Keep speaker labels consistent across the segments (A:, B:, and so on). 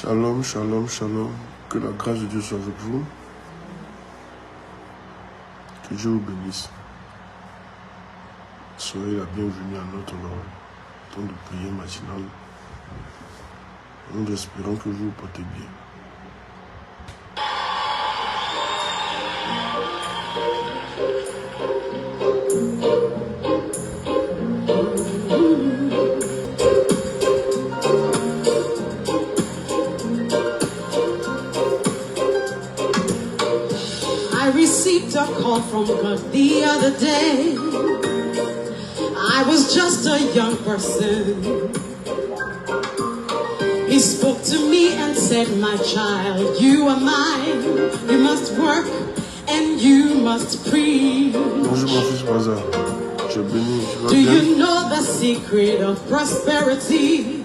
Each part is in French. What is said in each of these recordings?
A: Shalom, shalom, shalom. Que la grâce de Dieu soit avec vous. Que Dieu vous bénisse. Soyez la bienvenue à notre temps de prière matinale. Nous espérons que vous vous portez bien.
B: A call from God the other day. I was just a young person. He spoke to me and said, my child, you are mine. You must work and you must preach.
A: Bonjour mon fils Bazar. Tu es béni.
B: Do you know the secret of prosperity?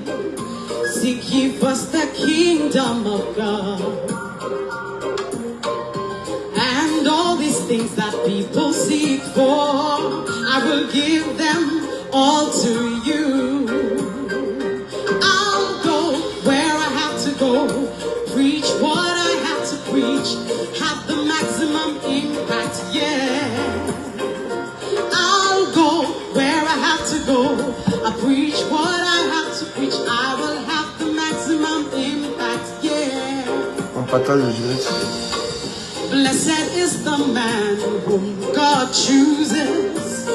B: Seek ye first the kingdom of God. All these things that people seek for, I will give them all to you. I'll go where I have to go, preach what I have to preach, have the maximum impact, yeah. I'll go where I have to go, I preach what I have to preach, I will have the maximum impact, yeah.
A: On partage le direct.
B: Blessed is the man whom God chooses,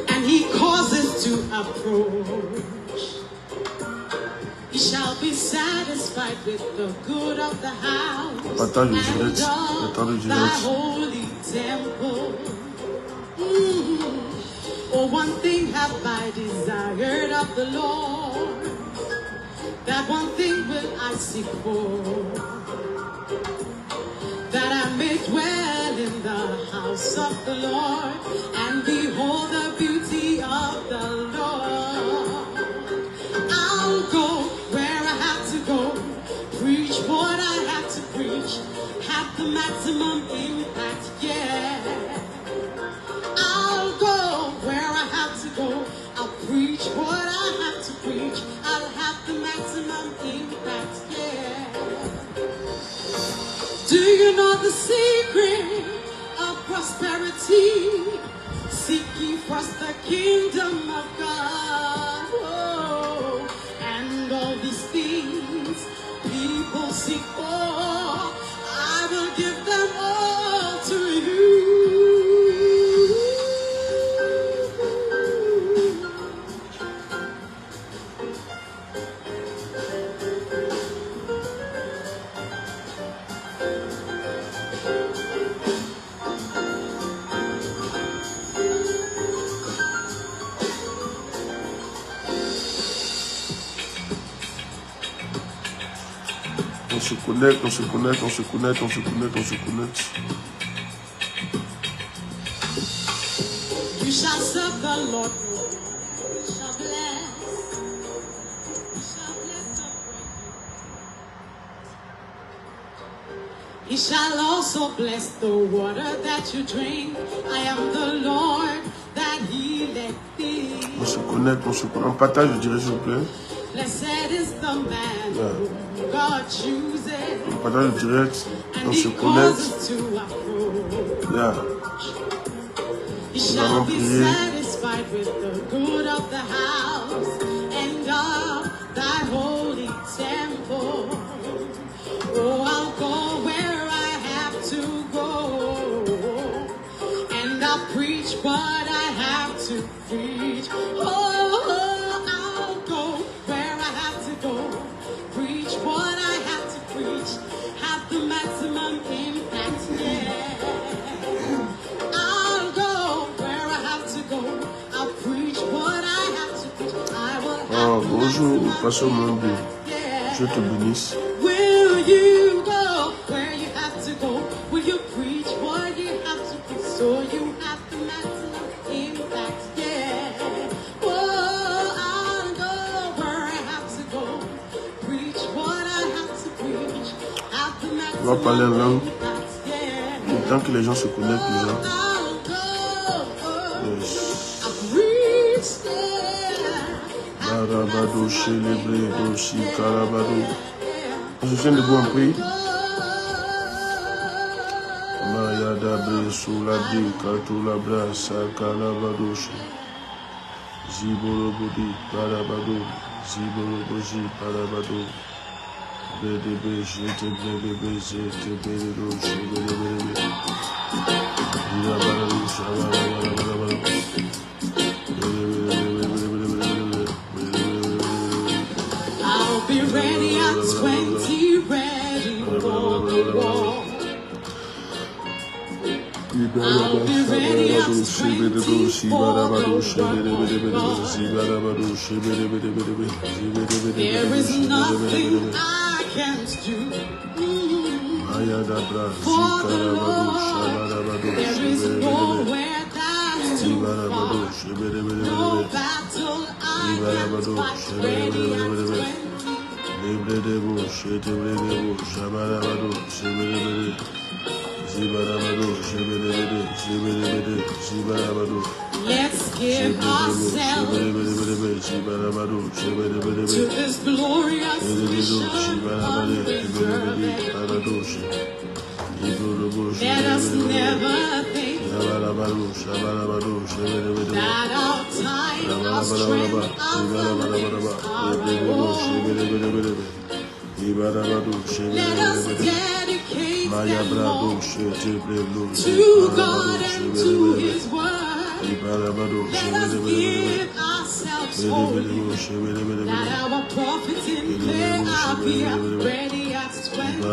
B: and he causes to approach. He shall be satisfied with the good of the house and of thy holy temple. Oh, one thing have I desired of the Lord, that one thing will I seek for, that I may dwell in the house of the Lord and behold the beauty of the Lord. I'll go where I have to go, preach what I have to preach, have the maximum impact, yeah. I'll go where I have to go, I'll preach what I have to preach, I'll have the maximum impact, yeah. Do you know the secret of prosperity? Seek ye first the kingdom of God. Oh, and all these things people seek for, I will give them all to you.
A: On se connecte, on se connecte, on se connecte, on se connecte, on se connecte.
B: You shall serve the Lord. You shall bless. You shall bless the bread. He shall also bless the water that you drink. I am the Lord that healeth thee.
A: On se connecte, on se connecte. On partage le direct s'il vous plaît.
B: Blessed is the man whom God chooses.
A: On partage le direct, on se connecte. Yeah.
B: He shall be satisfied with the good of the house and of thy holy temple. Oh, I'll go where I have to go, and I'll preach what I have to preach. Oh, I'll go where I have to go, preach what I have to preach, have the maximum impact, yeah. I'll go where I have to go, I'll preach what I have to preach, I will have the
A: bonjour,
B: maximum
A: Pasteur Mambi.
B: impact, yeah.
A: Dieu te bénisse.
B: Will you go where you have to go? Will you preach what you have to preach so you have the maximum impact? Yeah. Oh, I'll go where I have to go. Preach what I have to preach. Have the maximum
A: On va parler en langue.
B: impact. Yeah.
A: Le temps que les gens se connectent déjà.
B: I'll go.
A: Yes.
B: I'll preach there.
A: Karabado, Chélébré, Doshi, Karabado. On se tient debout en prix. Maya dabre soulabdi katula bra sakala badoshi. Ziboro bodi parabado. Ziboro boji parabado. BDB jete BDB jete BDB jete BDB. Ira baradu shabara bara.
B: I'll be ready at 20, ready for the war. I'll be ready at 24. There is nothing I can't do. For the Lord, there is nowhere that's too far. No battle I can't fight. Ready at 20. Let's give ourselves to this glorious mission undeserving. Let us never think that our time, our strength, our abilities are our own. Let us dedicate them all to God and to His Word. Let us give ourselves wholly, that our prophets in prayer are ready at 20.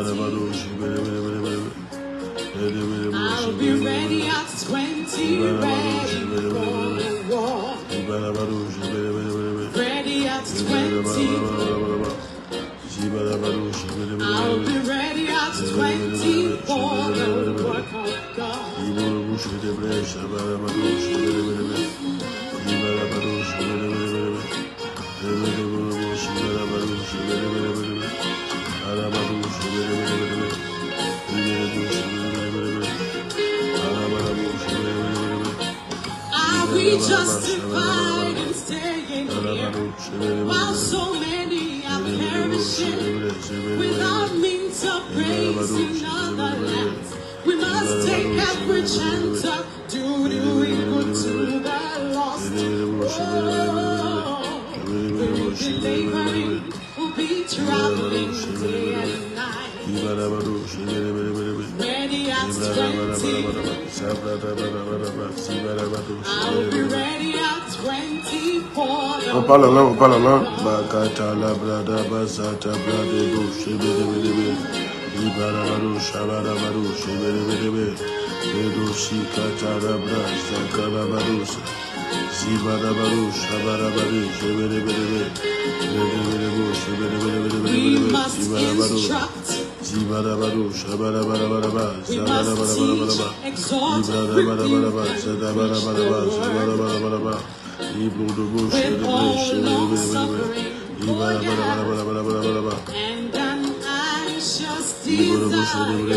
B: I'll be ready at 20, ready for the war. Ready at 20. I'll be ready at 20 for the work of God. Are we justified in staying here while so many are perishing without means of praise in other lands? We must take every chance of doing good to the lost. We'll be laboring, we'll be traveling day and night. Ready at 20. I'll be ready at 24.
A: On parle en langue. Bakata la brada basata brade do shibede. Ibarabado shabarabaru shibede. Edo shikata la brasa kalabarusa. Zibarabaru shabarabari shibede.
B: We must instruct.
A: Zibarabaru shabarabarabara.
B: We must teach, exhort, rebuke, with all long suffering, and an anxious desire.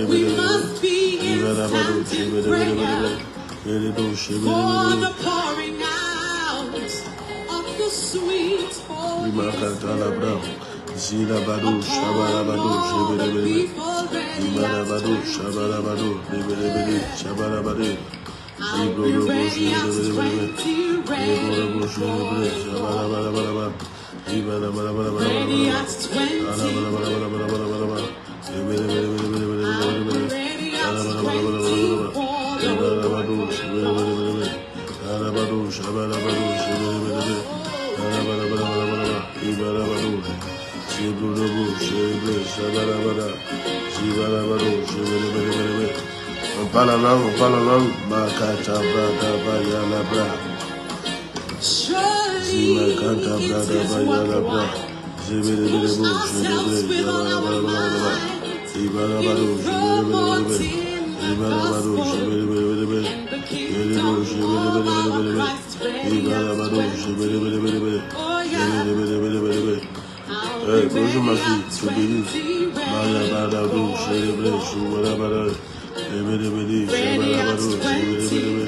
B: We must be instant in prayer for the pouring out of the sweet Holy Spirit.
A: Zilabado, Shabarabado, Shibede, Ibarabado, Shabarabado, Libede, Shabarabade, Zibrobo, Shibede, Shabarabarabaraba, Ibarabarabaraba,
B: ready at 20.
A: On parle en langue, Makata Brada Bayala Bra.
B: Surely it is worthwhile to push ourselves with all our might in promoting the gospel and the kingdom of our Christ. Ready at 20. Oh yeah.
A: Hey, bonjour ma fille, tu es bénie. Maya Badado, Chélébré, Choubarabara, Ebedebedi, Shabarabado, Chébedebede,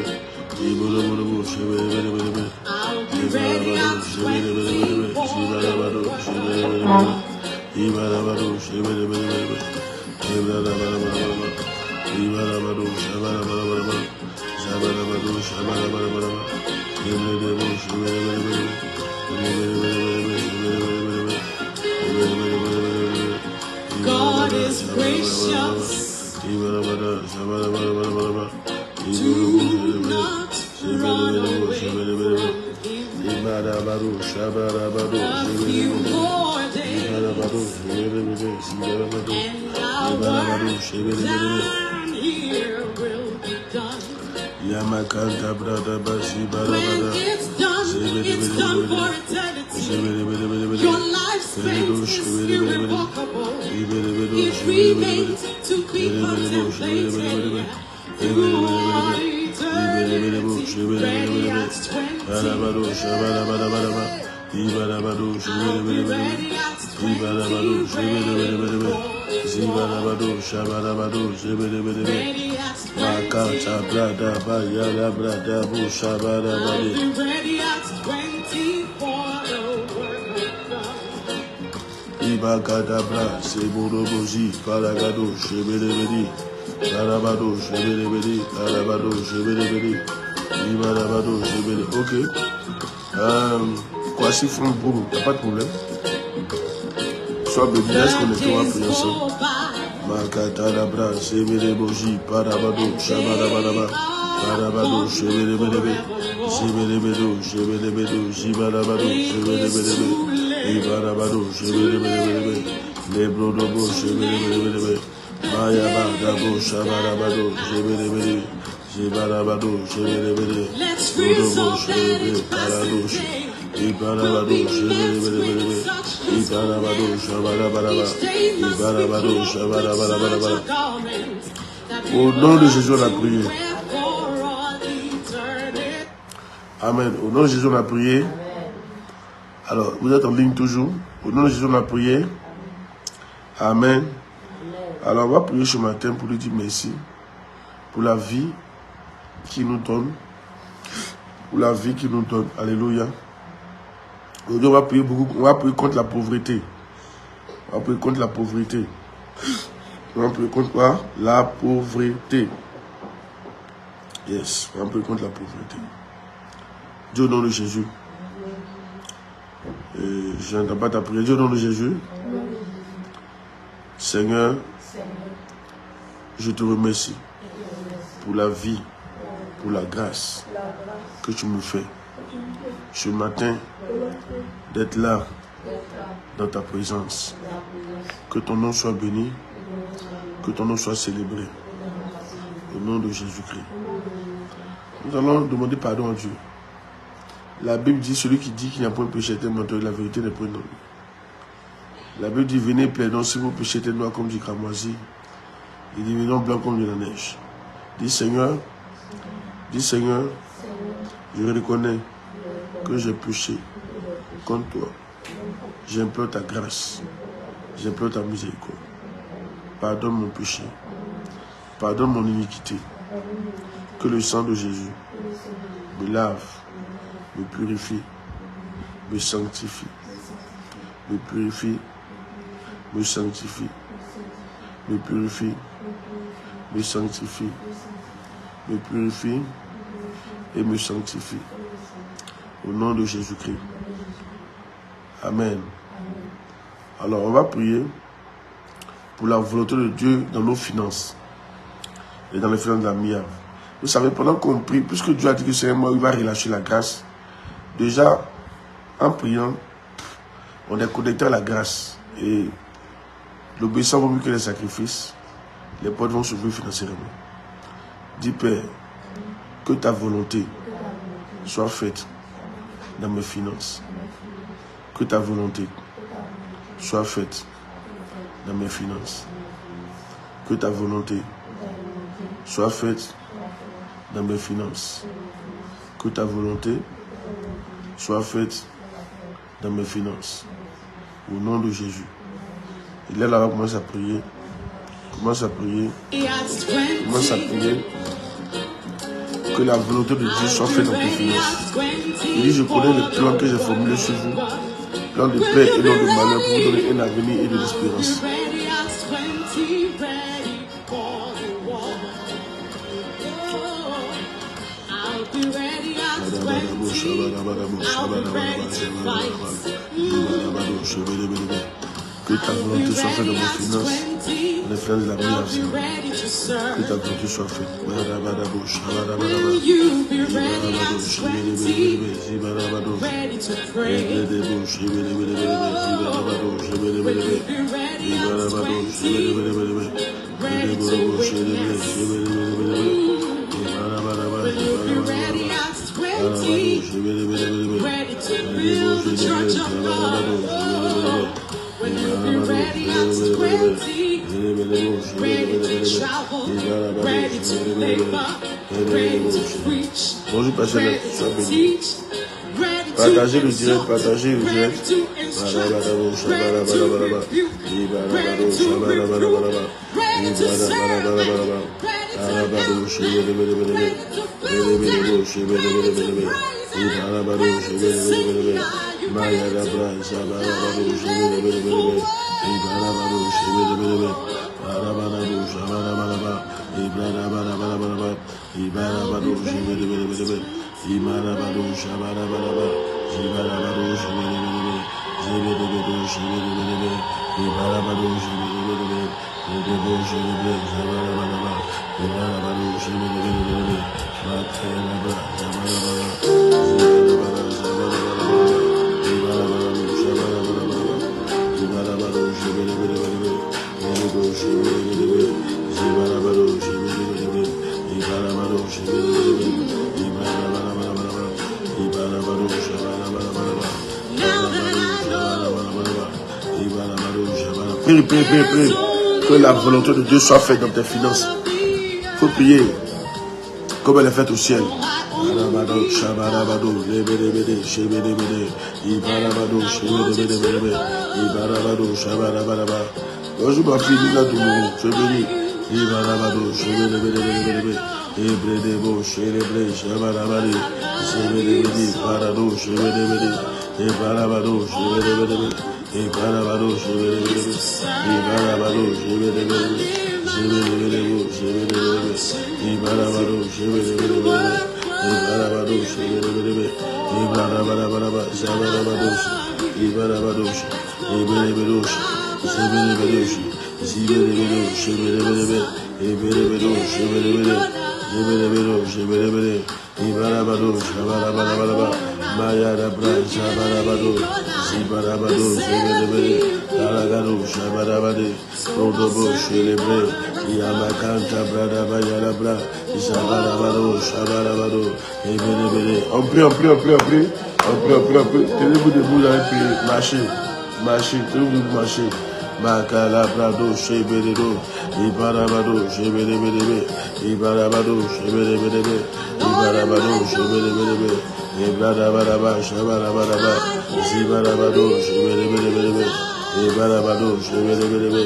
A: Ibolobo, Chébedebede, Ibarabado, Chébedebede,
B: God is gracious. Do not run away from Him. A few more days, and our work down here will be done.
A: Yamakanta brada basi
B: When it's done for eternity. Your lifespan is irrevocable. It remains to be contemplated throughout eternity. Ready at 20. I'll be ready at 20. Ready at 20.
A: Makanta brada bayala brada bushabara
B: I'll
A: bari.
B: be ready at 20 for the work of God.
A: Ibakadabra seboroboji paragado shebelebedi karabado shebelebedi karabado shebelebedi ibarabado shebele. Ok. Kwasi from Bourg, y'a pas de problème. Sois béni, laisse qu'on est toi prier ensemble. Makatarabra sebeleboji parabado shabarabadaba parabado shebelebelebe shebelebedo shebelebedo shibarabado shebelebelebe. Ibarabado shebelebelebe lebrodobo shebelebelebe mayaba dabo shabarabado shebelebele shibarabado shebelebele rodobo shebelebe karadosh ibarabado shebelebelebe ibarabado shabarabaraba ibarabado shabarabaraba. Au nom de Jésus on a prié. Amen. Au nom de Jésus on a prié. Alors, vous êtes en ligne toujours. Au nom de Jésus, on a prié. Amen. Alors, on va prier ce matin pour lui dire merci pour la vie qu'il nous donne. Pour la vie qu'il nous donne. Alléluia. Aujourd'hui, on va prier beaucoup. On va prier contre la pauvreté. On va prier contre la pauvreté. On va prier contre quoi? La pauvreté. Yes. On va prier contre la pauvreté. Dieu, au nom de Jésus. Je n'entends pas ta prière. Dieu, au nom de Jésus. Seigneur, je te remercie pour la vie, pour la grâce que tu me fais ce matin d'être là dans ta présence. Que ton nom soit béni, que ton nom soit célébré. Au nom de Jésus-Christ. Nous allons demander pardon à Dieu. La Bible dit, celui qui dit qu'il n'y a point de péché est un menteur, la vérité n'est point dans lui. La Bible dit, venez plaidons si vos péchés étaient noirs comme du cramoisi, et devenons blancs comme de la neige. Dis Seigneur, je reconnais que j'ai péché contre toi. J'implore ta grâce, j'implore ta miséricorde. Pardonne mon péché, pardonne mon iniquité. Que le sang de Jésus me lave, me purifie, me sanctifie, me purifie, me sanctifie, me purifie, me sanctifie, me purifie et me sanctifie. Au nom de Jésus-Christ. Amen. Alors, on va prier pour la volonté de Dieu dans nos finances et dans les finances de la MIA. Vous savez, pendant qu'on prie, puisque Dieu a dit que c'est moi, il va relâcher la grâce. Déjà, en priant, on est connecté à la grâce. Et l'obéissance vaut mieux que les sacrifices. Les portes vont s'ouvrir financièrement. Dis Père, que ta volonté soit faite dans mes finances. Que ta volonté soit faite dans mes finances. Que ta volonté soit faite dans mes finances. Que ta volonté soit faite dans mes finances. Au nom de Jésus. Il est là, on commence à prier. Commence à prier. Commence à prier. Que la volonté de Dieu soit faite dans tes finances. Il dit, je connais les plans que j'ai formulés sur vous. non de paix et non de malheur, pour vous donner un avenir et de l'espérance. Que ta volonté soit faite dans vos finances, dans les finances de la vie. Que ta volonté soit faite.
B: When you be ready at 20, ready to travel, ready to labor, ready to preach,
A: bonjour, pasteur,
B: ready to teach, ready to
A: partagez le direct, partagez le direct.
B: ready to instruct, ready to rebuke, ready to reprove, ready to serve, ready to help, ready to build, ready to praise, ready to sing.
A: Maya Bra, Prie. Que la volonté de Dieu soit faite dans tes finances. Il faut prier comme elle est faite au ciel. Bonjour ma fille, Lila Doumourou, tu es venue. On prie. Tenez-vous debout, vous allez prier. Marchez, tenez-vous debout, marchez. Macalabrado, Cheberedo, Ibarabado, Cheberebe, Ibarabado, Cheberebe, Ibarabado, Cheberebe, Ibarababa, Shabarababa, Zibarabado, Cheberebe, Ibarabado, Cheberebe,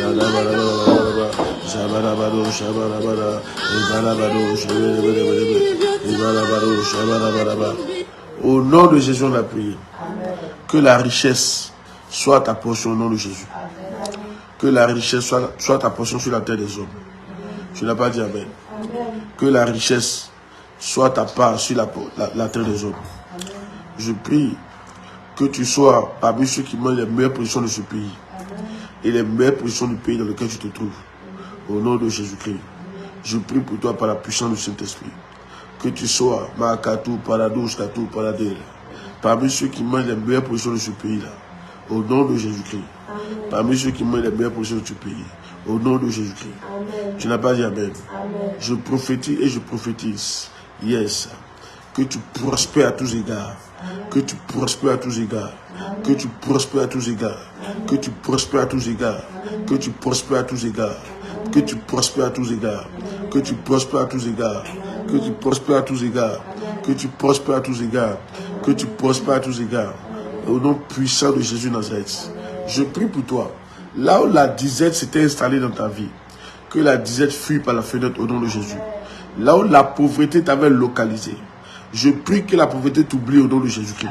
A: Ibarababa, Shabarabado, Shabarabara, Ibarabado, Cheberebe, Ibarabado, Shabarababa. Au nom de Jésus, on a prié. Que la richesse soit ta portion au nom de Jésus. Que la richesse soit ta portion sur la terre des hommes. Tu n'as pas dit amen. Que la richesse soit ta part sur la terre des hommes. Je prie que tu sois parmi ceux qui mènent les meilleures positions de ce pays. Et les meilleures positions du pays dans lequel tu te trouves. Au nom de Jésus-Christ. Je prie pour toi par la puissance du Saint-Esprit. Que tu sois Makatou, Paradou, Katou, Paradé. Parmi ceux qui mènent les meilleures positions de ce pays-là. Au nom de Jésus-Christ. Parmi ceux qui mènent les meilleures positions de ce pays. Au nom de Jésus-Christ. Tu n'as pas dit amen. Je prophétise et je prophétise. Yes. Que tu prospères à tous égards. Que tu prospères à tous égards. Que tu prospères à tous égards. Que tu prospères à tous égards. Que tu prospères à tous égards. Que tu prospères à tous égards. Que tu prospères à tous égards. Que tu prospères à tous égards. Que tu prospères à tous égards. Que tu prospères à tous égards. Au nom puissant de Jésus Nazareth. Je prie pour toi. Là où la disette s'était installée dans ta vie, que la disette fuit par la fenêtre au nom de Jésus. Là où la pauvreté t'avait localisé, je prie que la pauvreté t'oublie au nom de Jésus-Christ.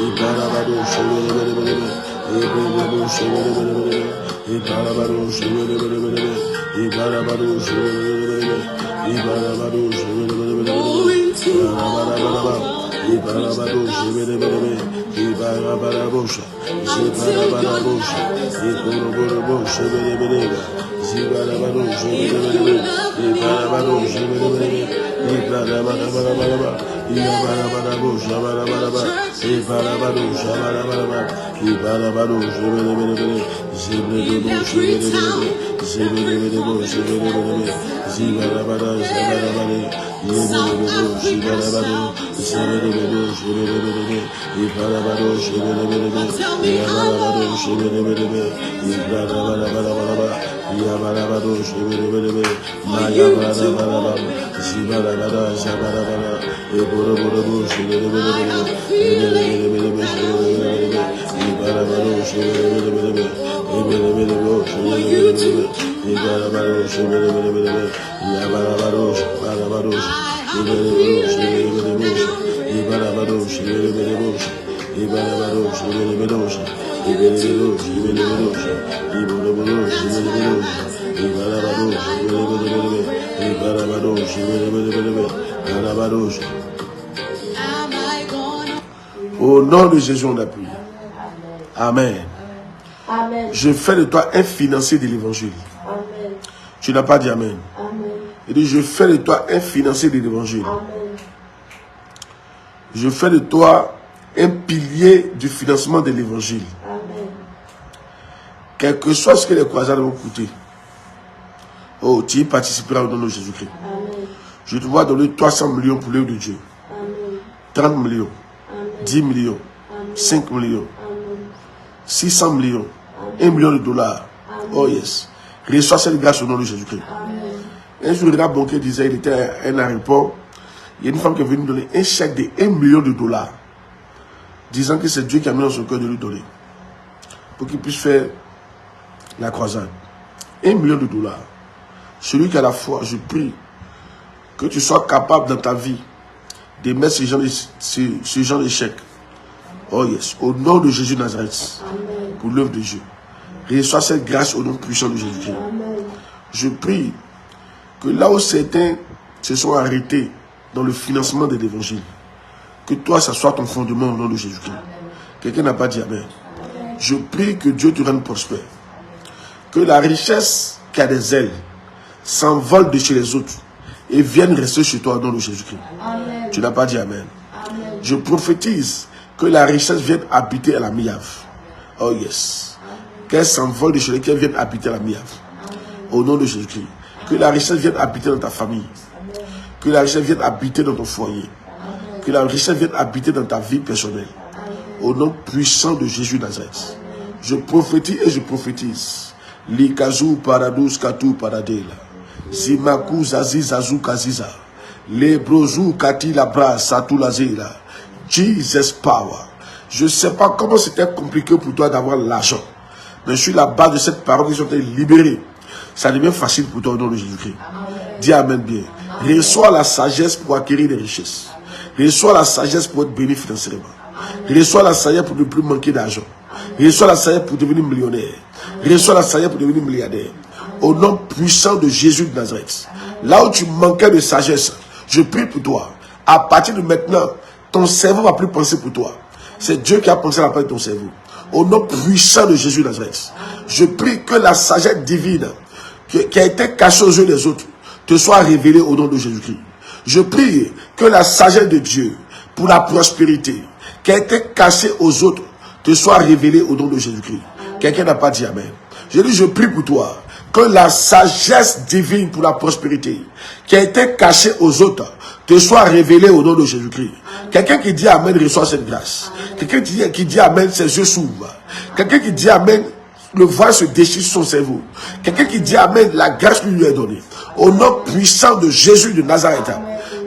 A: Au nom de Jésus, on a prié. Amen.
B: Amen.
A: Je fais de toi un financier de l'évangile.
B: Amen.
A: Tu n'as pas dit Amen.
B: Amen.
A: Il dit, je fais de toi un financier de l'évangile.
B: Amen.
A: Je fais de toi un pilier du financement de l'évangile.
B: Amen.
A: Quel que soit ce que les croisades vont coûter. Oh, tu y participeras au nom de Jésus-Christ.
B: Amen.
A: Je te vois donner 300 millions pour l'œuvre de Dieu.
B: Amen.
A: 30 millions.
B: Amen.
A: 10 millions.
B: Amen.
A: 5 millions.
B: Amen.
A: 600 millions. 1 million de dollars.
B: Amen.
A: Oh yes. Reçois cette grâce au nom de Jésus-Christ.
B: Amen.
A: Un jour, un banquier disait, il était à un aéroport. Il y a une femme qui est venue donner un chèque de 1 million de dollars. Disant que c'est Dieu qui a mis dans son cœur de lui donner. Pour qu'il puisse faire la croisade. 1 million de dollars. Celui qui a la foi, je prie que tu sois capable dans ta vie de mettre ce genre de chèque. Oh yes. Au nom de Jésus de Nazareth.
B: Amen.
A: Pour l'œuvre de Dieu. Reçois cette grâce au nom puissant de Jésus-Christ.
B: Amen.
A: Je prie que là où certains se sont arrêtés dans le financement de l'évangile, que toi, ça soit ton fondement au nom de Jésus-Christ. Quelqu'un n'a pas dit Amen. Je prie que Dieu te rende prospère. Que la richesse qui a des ailes s'envole de chez les autres et vienne rester chez toi au nom de Jésus-Christ.
B: Amen.
A: Tu n'as pas dit Amen.
B: Amen.
A: Je prophétise que la richesse vienne habiter à la Miave. Oh yes. Qu'elle s'envole de chez les qu'elle vienne habiter à la Miave. Au nom de Jésus-Christ. Que la richesse vienne habiter dans ta famille. Que la richesse vienne habiter dans ton foyer. Que la richesse vienne habiter dans ta vie personnelle. Au nom puissant de Jésus de Nazareth. Je prophétise et je prophétise. Likazu paradous katu paradela. Zimaku zazi zazu kaziza. Lebrozu kati labra satu lazela. Jesus power. Je ne sais pas comment c'était compliqué pour toi d'avoir l'argent. Mais sur la base de cette parole qui sont libérées, ça devient facile pour toi au nom de Jésus-Christ. Dis Amen bien. Reçois la sagesse pour acquérir des richesses. Reçois la sagesse pour être béni financièrement. Reçois la sagesse pour ne plus manquer d'argent. Reçois la sagesse pour devenir millionnaire. Reçois la sagesse pour devenir milliardaire. Au nom puissant de Jésus de Nazareth. Là où tu manquais de sagesse, je prie pour toi. À partir de maintenant, ton cerveau ne va plus penser pour toi. C'est Dieu qui a pensé à la place de ton cerveau. Au nom puissant de Jésus de Nazareth. Je prie que la sagesse divine qui a été cachée aux yeux des autres te soit révélée au nom de Jésus-Christ. Je prie que la sagesse de Dieu pour la prospérité qui a été cachée aux autres te soit révélée au nom de Jésus-Christ. Quelqu'un n'a pas dit Amen. Je dis, je prie pour toi que la sagesse divine pour la prospérité qui a été cachée aux autres te soit révélée au nom de Jésus-Christ. Quelqu'un qui dit Amen reçoit cette grâce. Quelqu'un qui dit Amen, ses yeux s'ouvrent. Quelqu'un qui dit Amen, le voile se déchire sur son cerveau. Quelqu'un qui dit Amen, la grâce lui est donnée. Au nom puissant de Jésus de Nazareth.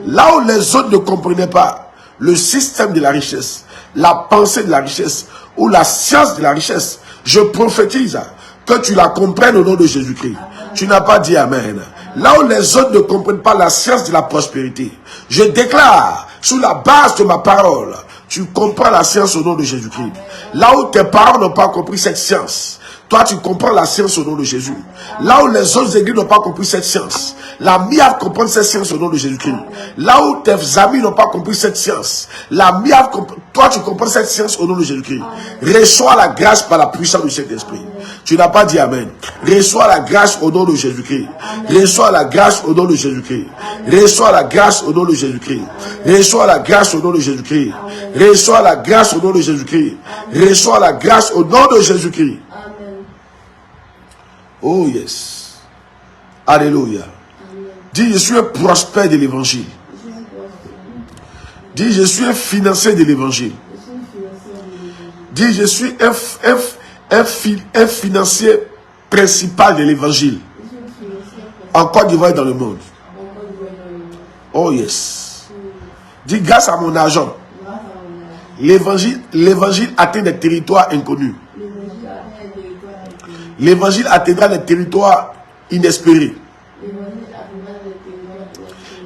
A: Là où les autres ne comprenaient pas le système de la richesse, la pensée de la richesse ou la science de la richesse, je prophétise que tu la comprennes au nom de Jésus-Christ. Tu n'as pas dit Amen. Là où les autres ne comprennent pas la science de la prospérité, je déclare, sous la base de ma parole, tu comprends la science au nom de Jésus-Christ. Là où tes parents n'ont pas compris cette science, toi, tu comprends la science au nom de Jésus. Là où les autres églises n'ont pas compris cette science, la MIAV comprend cette science au nom de Jésus-Christ. Là où tes amis n'ont pas compris cette science, la MIAV, toi, tu comprends cette science au nom de Jésus-Christ. Reçois la grâce par la puissance du Saint-Esprit. Tu n'as pas dit Amen. Reçois la grâce au nom de Jésus-Christ. Reçois la grâce au nom de Jésus-Christ. Reçois la grâce au nom de Jésus-Christ. Reçois la grâce au nom de Jésus-Christ. Reçois la grâce au nom de Jésus-Christ. Reçois la grâce au nom de Jésus-Christ. Oh yes. Alléluia. Dis, je suis un prospère de l'évangile. Dis, je suis un financier de l'évangile. Dis, je suis un financier principal de l'évangile. En Côte d'Ivoire et dans le monde. Oh yes. Dis, grâce à mon argent, l'évangile atteint des territoires inconnus. L'évangile atteindra des territoires inespérés.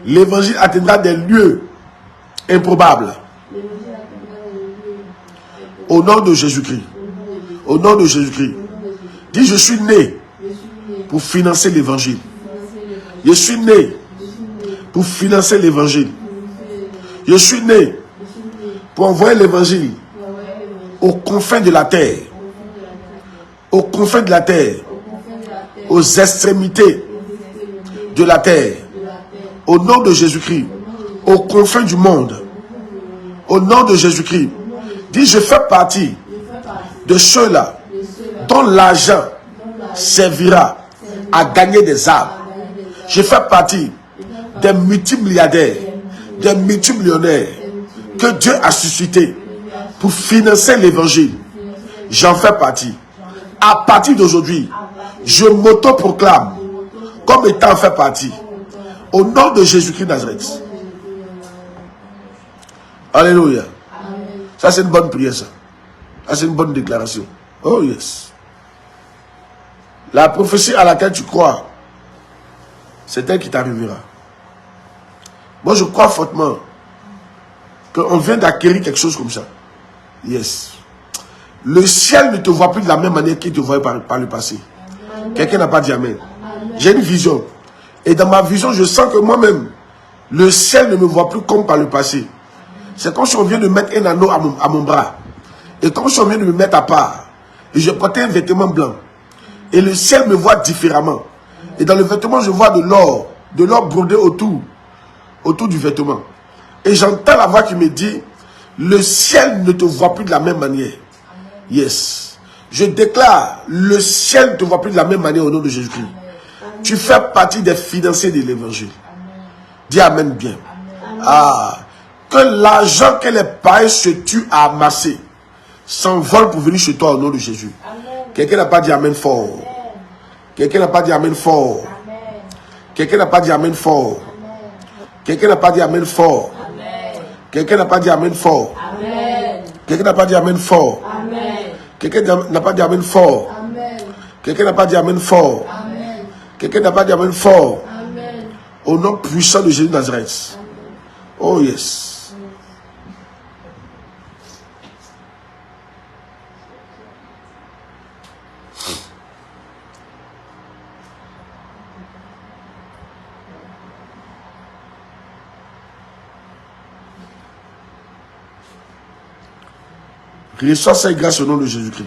A: L'évangile atteindra des lieux improbables. Au nom de Jésus-Christ. Au nom de Jésus-Christ. Dis, je suis né pour financer l'évangile. Je suis né pour financer l'évangile. Je suis né pour envoyer l'évangile aux confins de la terre. Aux confins de la terre, aux extrémités de la terre, au nom de Jésus-Christ, aux confins du monde, au nom de Jésus-Christ. Dis, je fais partie de ceux-là dont l'argent servira à gagner des âmes. Je fais partie des multimilliardaires, des multimillionnaires que Dieu a suscités pour financer l'évangile. J'en fais partie. À partir d'aujourd'hui, je m'auto-proclame comme étant fait partie. Au nom de Jésus-Christ Nazareth. Alléluia. Ça, c'est une bonne prière, ça. Ça, c'est une bonne déclaration. Oh, yes. La prophétie à laquelle tu crois, c'est elle qui t'arrivera. Moi, je crois fortement qu'on vient d'acquérir quelque chose comme ça. Yes. Le ciel ne te voit plus de la même manière qu'il te voyait par le passé. Quelqu'un n'a pas dit Amen. J'ai une vision. Et dans ma vision, je sens que moi-même, le ciel ne me voit plus comme par le passé. C'est comme si on vient de mettre un anneau à mon bras. Et comme si on vient de me mettre à part. Et je portais un vêtement blanc. Et le ciel me voit différemment. Et dans le vêtement, je vois de l'or brodé autour du vêtement. Et j'entends la voix qui me dit, le ciel ne te voit plus de la même manière. Yes. Je déclare, le ciel ne te voit plus de la même manière au nom de Jésus-Christ. Tu fais partie des financiers de l'évangile. Dis Amen bien. Ah, que l'argent que les païens se tuent à amasser s'envole pour venir chez toi au nom de Jésus. Quelqu'un n'a pas dit Amen fort. Quelqu'un n'a pas dit Amen fort. Quelqu'un n'a pas dit Amen fort. Quelqu'un n'a pas dit Amen fort. Quelqu'un n'a pas dit Amen fort. Quelqu'un n'a pas dit Amen fort. Quelqu'un n'a pas dit Amen fort. Quelqu'un n'a pas dit Amen fort. Quelqu'un n'a pas dit Amen fort. Au nom puissant de Jésus de Nazareth. Oh yes. Reçois cette grâce au nom de Jésus-Christ.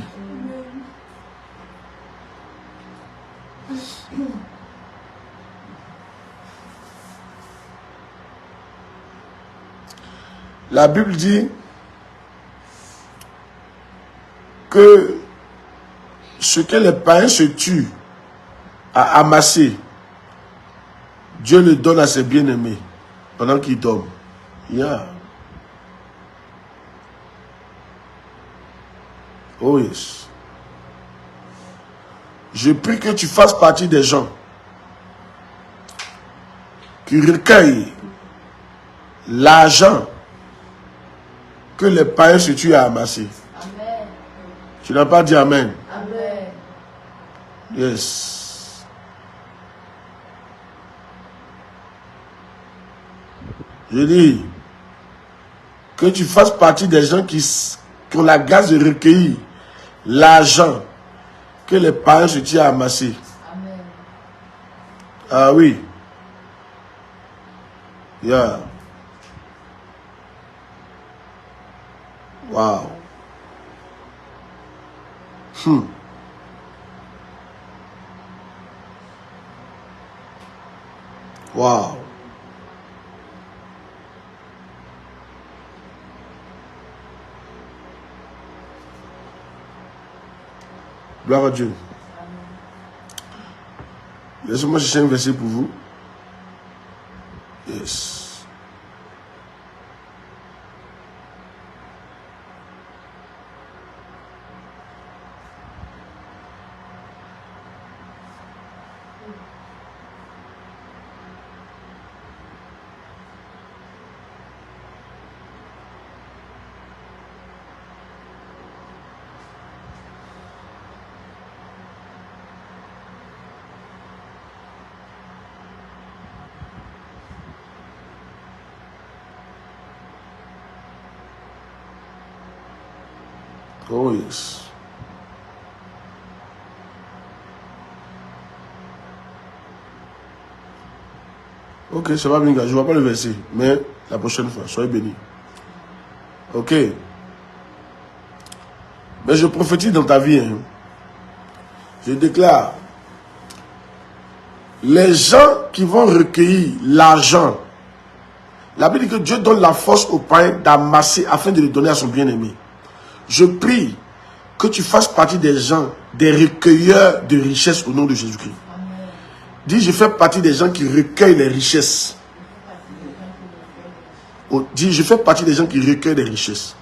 A: La Bible dit que ce que les païens se tuent à amasser, Dieu le donne à ses bien-aimés pendant qu'ils dorment. Yeah. Oh yes. Je prie que tu fasses partie des gens qui recueillent l'argent que les païens se tuent à amasser. Amen. Tu n'as pas dit Amen. Amen. Yes. Je dis Que tu fasses partie des gens qui ont la grâce de recueillir l'argent que les parents se tirent à amasser.
B: Amen.
A: Ah oui. Yeah. Wow. Wow. Gloire à Dieu. Laissez-moi chercher un verset pour vous. Yes. Oh yes. Ok, ça va bien, gars. Je ne vois pas le verset, mais la prochaine fois, soyez bénis. Ok. Mais je prophétise dans ta vie. Hein. Je déclare, les gens qui vont recueillir l'argent, la Bible dit que Dieu donne la force au païen d'amasser afin de le donner à son bien-aimé. Je prie que tu fasses partie des gens, des recueilleurs de richesses au nom de Jésus-Christ. Dis, je fais partie des gens qui recueillent les richesses. Oh, dis, je fais partie des gens qui recueillent les richesses.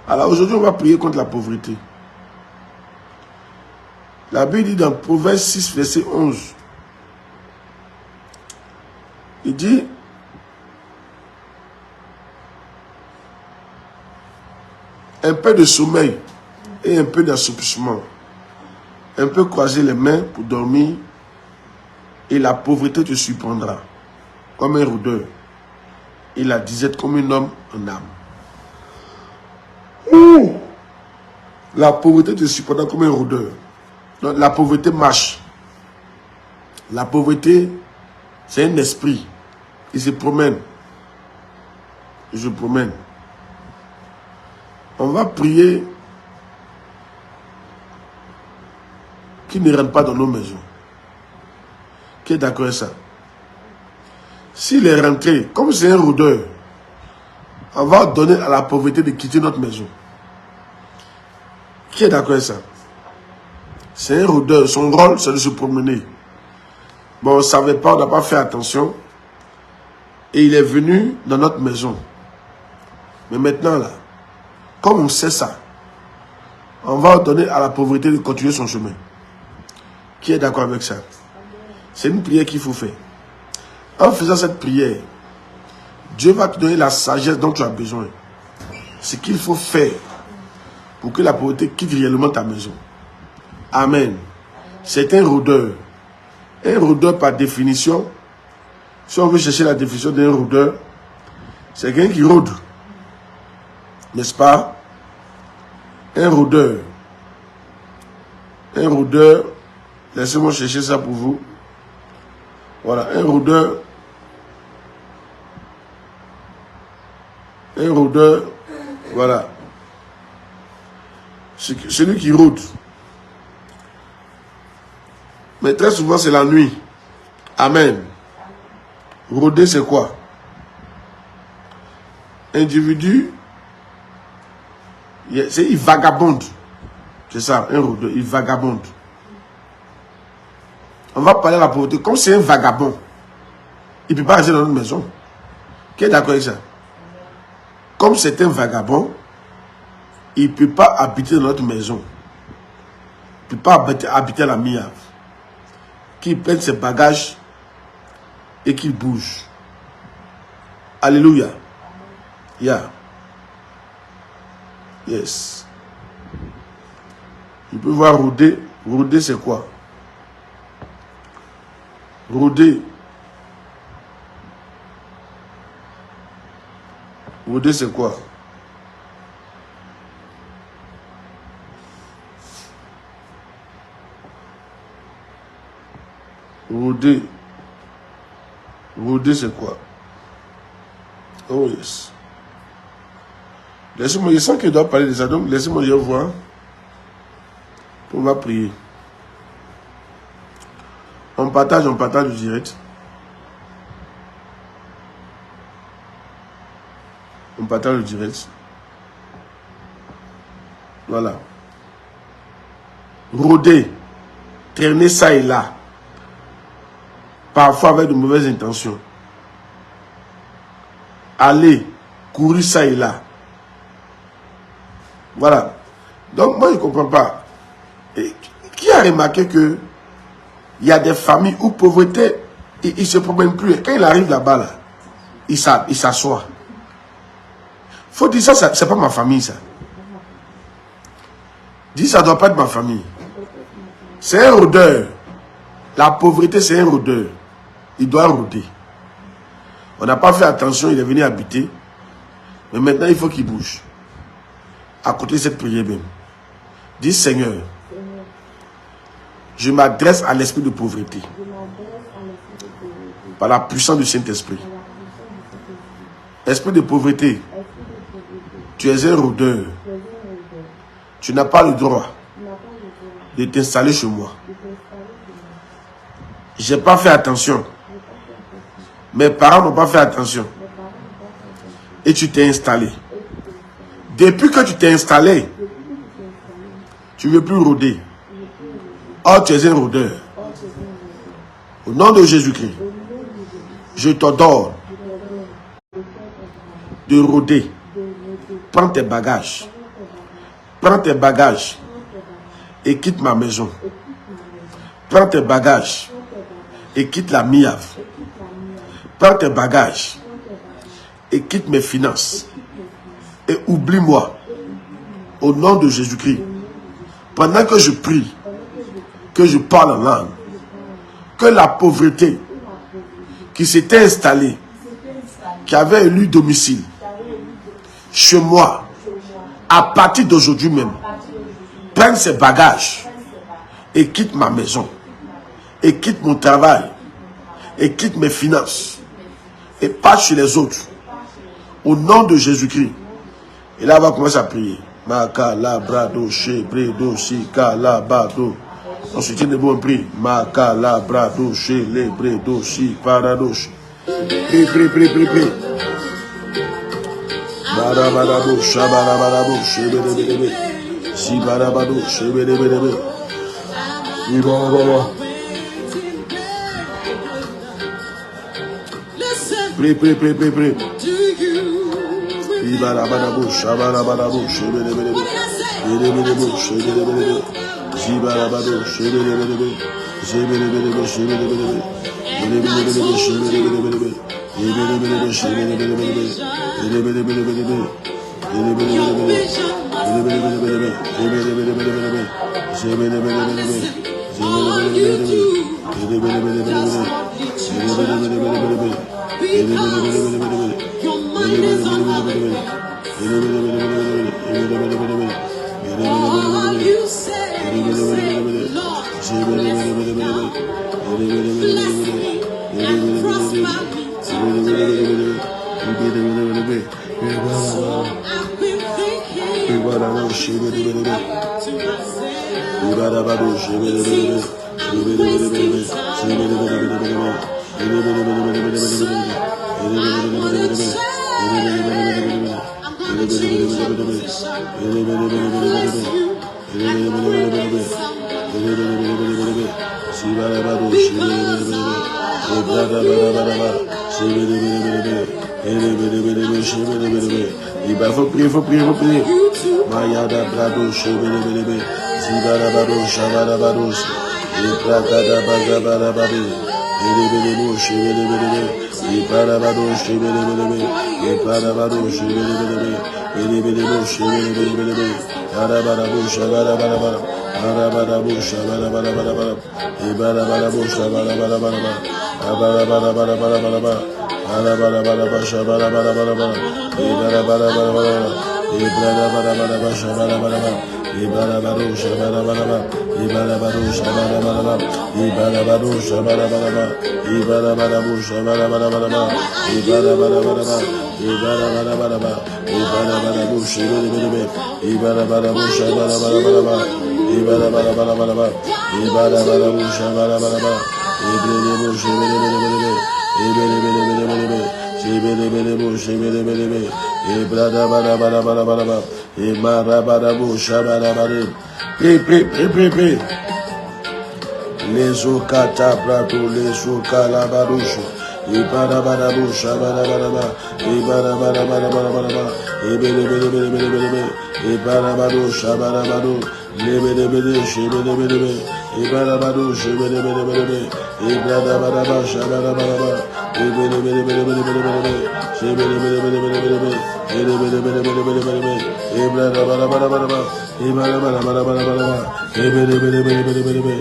A: Alors aujourd'hui, on va prier contre la pauvreté. La Bible dit dans Proverbe 6, verset 11. Il dit, un peu de sommeil et un peu d'assoupissement. Un peu croiser les mains pour dormir et la pauvreté te surprendra comme un rôdeur et la disette comme un homme en âme. La pauvreté te surprendra comme un rôdeur. Donc, la pauvreté marche. La pauvreté, c'est un esprit. Il se promène. Il se promène. On va prier qu'il ne rentre pas dans nos maisons. Qui est d'accord avec ça? S'il est rentré, comme c'est un rôdeur, on va donner à la pauvreté de quitter notre maison. Qui est d'accord avec ça? C'est un rôdeur, son rôle c'est de se promener. Bon, on ne savait pas, on n'a pas fait attention. Et il est venu dans notre maison. Mais maintenant là, comme on sait ça, on va donner à la pauvreté de continuer son chemin. Qui est d'accord avec ça? C'est une prière qu'il faut faire. En faisant cette prière, Dieu va te donner la sagesse dont tu as besoin. Ce qu'il faut faire pour que la pauvreté quitte réellement ta maison. Amen. C'est un rôdeur. Un rôdeur par définition, si on veut chercher la définition d'un rôdeur, c'est quelqu'un qui rôde. N'est-ce pas? Un rôdeur. Un rôdeur, laissez-moi chercher ça pour vous. Voilà, un rôdeur. Un rôdeur, voilà. Celui qui rôde. Mais très souvent, c'est la nuit. Amen. Rôder, c'est quoi? Individu, il vagabonde. C'est ça, un rôdeur, il vagabonde. On va parler de la pauvreté. Comme c'est un vagabond, il ne peut pas rester dans notre maison. Qui est d'accord avec ça? Comme c'est un vagabond, il ne peut pas habiter dans notre maison. Il ne peut pas habiter à la Miave. Qu'il prenne ses bagages et qu'il bouge. Alléluia. Yeah. Yes. Il peut voir rôder. Rôder, c'est quoi? Rôder. Rôder, c'est quoi? Rôder. Rôder, c'est quoi? Oh yes. Laissez-moi, je sens qu'il doit parler de ça, donc laissez-moi je voir. On va prier. On partage le direct. On partage le direct. Voilà. Rôder. Traîner ça et là. Parfois avec de mauvaises intentions. Aller. Courir ça et là. Voilà. Donc moi je ne comprends pas. Et qui a remarqué que il y a des familles où pauvreté, il ne se promène plus. Quand il arrive là-bas, là, il s'assoit. Il faut dire ça, c'est pas ma famille, ça. Dis ça ne doit pas être ma famille. C'est un rôdeur. La pauvreté, c'est un rôdeur. Il doit rôder. On n'a pas fait attention, il est venu habiter. Mais maintenant, il faut qu'il bouge. À côté de cette prière même. Dis Seigneur, je m'adresse à l'esprit de pauvreté. Par la puissance du Saint-Esprit. Esprit de pauvreté. Tu es un rôdeur. Tu n'as pas le droit de t'installer chez moi. Je n'ai pas fait attention. Mes parents n'ont pas fait attention. Et tu t'es installé. Depuis que tu t'es installé, tu ne veux plus rôder. Oh, tu es un rôdeur. Au nom de Jésus-Christ, je t'ordonne de rôder. Prends tes bagages. Prends tes bagages et quitte ma maison. Prends tes bagages et quitte la MIAV. Prends tes bagages et quitte mes finances. Et oublie-moi. Au nom de Jésus-Christ. Pendant que je prie, que je parle en langue, que la pauvreté qui s'était installée, qui avait élu domicile chez moi, à partir d'aujourd'hui même, prenne ses bagages et quitte ma maison, et quitte mon travail, et quitte mes finances, et pas chez les autres. Au nom de Jésus-Christ. Et là, on va commencer à prier. Makala brado shebredo shikala bado. On se tient debout, on prie. Makala brado shebredo shikala. Prie. Barabado shabarabado shebedebedebe. Sibarabado shebedebedebe. Prie. Ibarabado shabarabado shebedebedebe. Yedebedebo shebedebedebe. Zibarabado shebedebedebe. Zebedebedebe shebedebedebe. Yedebedebe shebedebedebe. Yedebedebe shebedebedebe. Yedebedebedebe. Yedebedebedebe. Yedebedebedebe. Yedebedebedebe. Zebedebedebe. Il faut prier. Mayada brado shebelebelebe. Zibarabado shabarabado. Ibrakada bagabarabade. Elebelebo shebelebelebe. Ibarabado shebelebelebe. Ibarabado shebelebelebe. Elebelebo shebelebelebe. Arabarabo shabarabarabara. Arabarabo shabarabarabara. Ibarabado shabarabarabara. Abarabarabarabarabara. Les okata plato, les okala barouche. Ibarabarabu shabarabaraba. Ibarabarabaraba. Ibelebelebelebelebe. Ibarabadu shabarabadu. Lebelebele shebelebelebe. Ibarabadu shebelebelebelebe. Ibradabaraba shabarabaraba. Ibelebelebelebelebe. Shebelebelebelebelebe. Ibelebelebelebelebe. Ibradabarabaraba. Ibarabarabaraba. Ibelebelebelebelebe.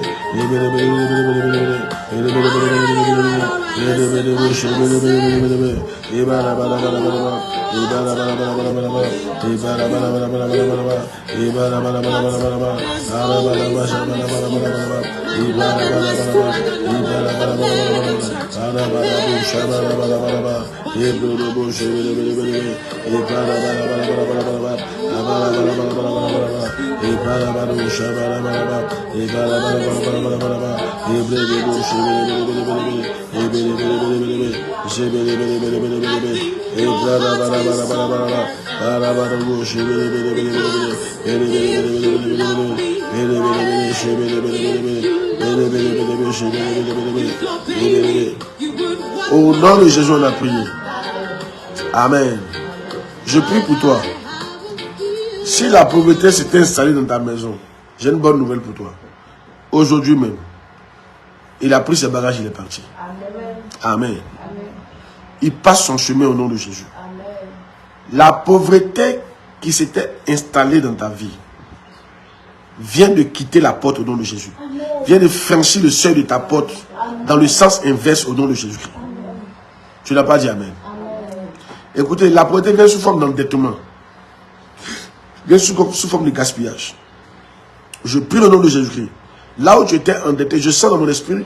A: Au nom de Jésus, on a prié. Amen. Je prie pour toi. Si la pauvreté s'est installée dans ta maison, j'ai une bonne nouvelle pour toi. Aujourd'hui même, il a pris ses bagages, il est parti. Amen. Amen. Il passe son chemin au nom de Jésus. Amen. La pauvreté qui s'était installée dans ta vie vient de quitter la porte au nom de Jésus. Amen. Vient de franchir le seuil de ta porte. Amen. Dans le sens inverse au nom de Jésus-Christ. Tu n'as pas dit Amen. Amen. Écoutez, la pauvreté vient sous forme d'endettement. Vient sous forme de gaspillage. Je prie au nom de Jésus-Christ. Là où tu étais endetté, je sens dans mon esprit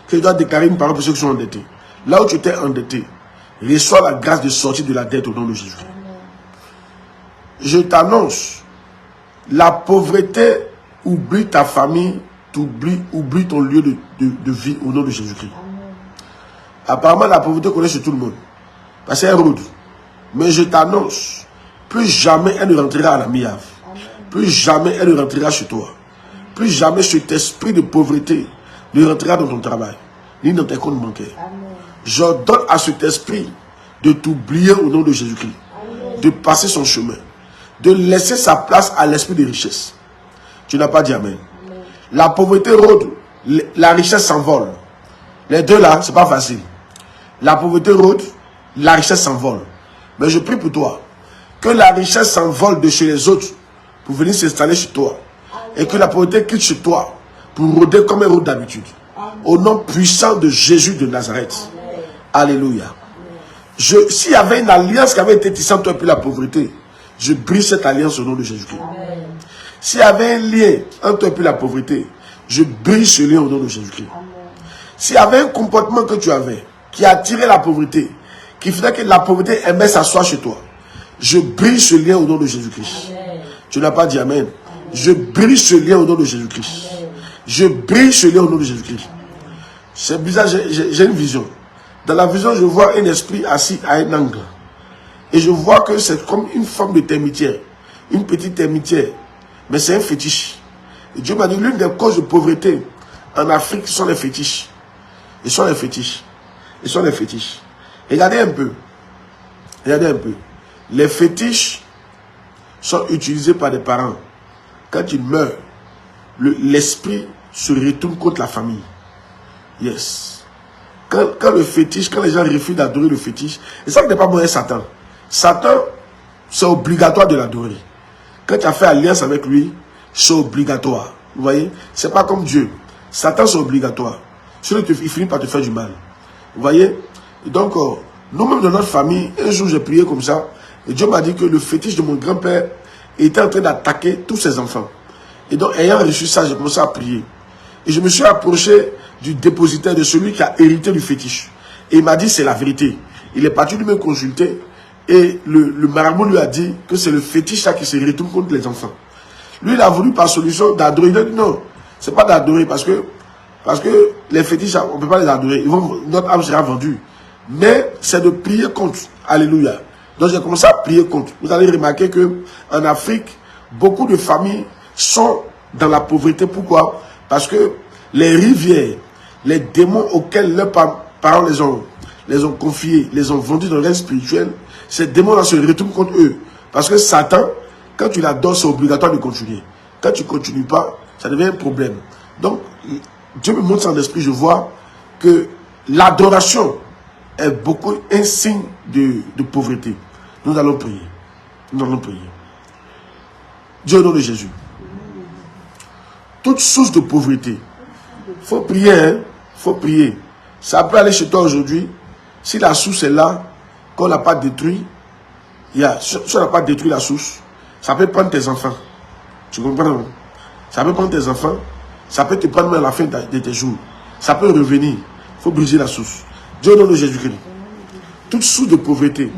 A: que je dois déclarer une parole pour ceux qui sont endettés. Là où tu étais endetté, reçois la grâce de sortir de la dette au nom de Jésus. Je t'annonce, la pauvreté oublie ta famille, oublie ton lieu de vie au nom de Jésus-Christ. Apparemment, la pauvreté connaît sur tout le monde. Parce qu'elle est rude. Mais je t'annonce, plus jamais elle ne rentrera à la MIAV. Plus jamais elle ne rentrera chez toi. Plus jamais cet esprit de pauvreté ne rentrera dans ton travail, ni dans tes comptes bancaires. J'ordonne à cet esprit de t'oublier au nom de Jésus-Christ, de passer son chemin, de laisser sa place à l'esprit de richesse. Tu n'as pas dit Amen. La pauvreté rôde, la richesse s'envole. Les deux là, c'est pas facile. La pauvreté rôde, la richesse s'envole. Mais je prie pour toi, que la richesse s'envole de chez les autres pour venir s'installer chez toi. Et que la pauvreté quitte chez toi pour rôder comme elle rôde d'habitude. Au nom puissant de Jésus de Nazareth. Alléluia. S'il y avait une alliance qui avait été tissée entre toi et puis la pauvreté, je brise cette alliance au nom de Jésus-Christ. S'il y avait un lien entre toi et puis la pauvreté, je brise ce lien au nom de Jésus-Christ. S'il y avait un comportement que tu avais qui attirait la pauvreté, qui faisait que la pauvreté aimait s'asseoir chez toi, je brise ce lien au nom de Jésus-Christ. Tu n'as pas dit Amen. Je brise ce lien au nom de Jésus-Christ. Je brise ce lien au nom de Jésus-Christ. C'est bizarre, j'ai une vision. Dans la vision, je vois un esprit assis à un angle. Et je vois que c'est comme une forme de termitière. Une petite termitière. Mais c'est un fétiche. Et Dieu m'a dit, l'une des causes de pauvreté en Afrique sont les fétiches. Ils sont les fétiches. Ils sont les fétiches. Regardez un peu. Regardez un peu. Les fétiches sont utilisés par des parents. Quand ils meurent, l'esprit se retourne contre la famille. Yes. Quand le fétiche, quand les gens refusent d'adorer le fétiche, et ça n'est pas bon, Satan. Satan, c'est obligatoire de l'adorer. Quand tu as fait alliance avec lui, c'est obligatoire. Vous voyez? C'est pas comme Dieu. Satan, c'est obligatoire. Sinon, il finit par te faire du mal. Vous voyez? Et donc, nous-mêmes dans notre famille, un jour j'ai prié comme ça, et Dieu m'a dit que le fétiche de mon grand-père était en train d'attaquer tous ses enfants. Et donc, ayant reçu ça, j'ai commencé à prier. Et je me suis approché du dépositaire, de celui qui a hérité du fétiche. Et il m'a dit, c'est la vérité. Il est parti lui-même consulter, et le marabout lui a dit que c'est le fétiche là qui se retourne contre les enfants. Lui, il a voulu par solution d'adorer. Il a dit non, c'est pas d'adorer parce que les fétiches, on ne peut pas les adorer. Notre âme sera vendue. Mais c'est de prier contre. Alléluia. Donc j'ai commencé à prier contre. Vous allez remarquer qu'en Afrique, beaucoup de familles sont dans la pauvreté. Pourquoi? Parce que les rivières, les démons auxquels leurs parents les ont confiés, les ont vendus dans le règne spirituel, ces démons-là se retournent contre eux. Parce que Satan, quand tu l'adores, c'est obligatoire de continuer. Quand tu ne continues pas, ça devient un problème. Donc, Dieu me montre en esprit, je vois que l'adoration est beaucoup un signe de pauvreté. Nous allons prier. Nous allons prier. Dieu au nom de Jésus. Toute source de pauvreté. Il faut prier, hein? Il faut prier. Ça peut aller chez toi aujourd'hui. Si la source est là, qu'on n'a pas détruit, si on n'a pas détruit la source, ça peut prendre tes enfants. Tu comprends, non? Ça peut prendre tes enfants. Ça peut te prendre à la fin de tes jours. Ça peut revenir. Il faut briser la source. Dieu au nom de Jésus-Christ. Toute source de pauvreté,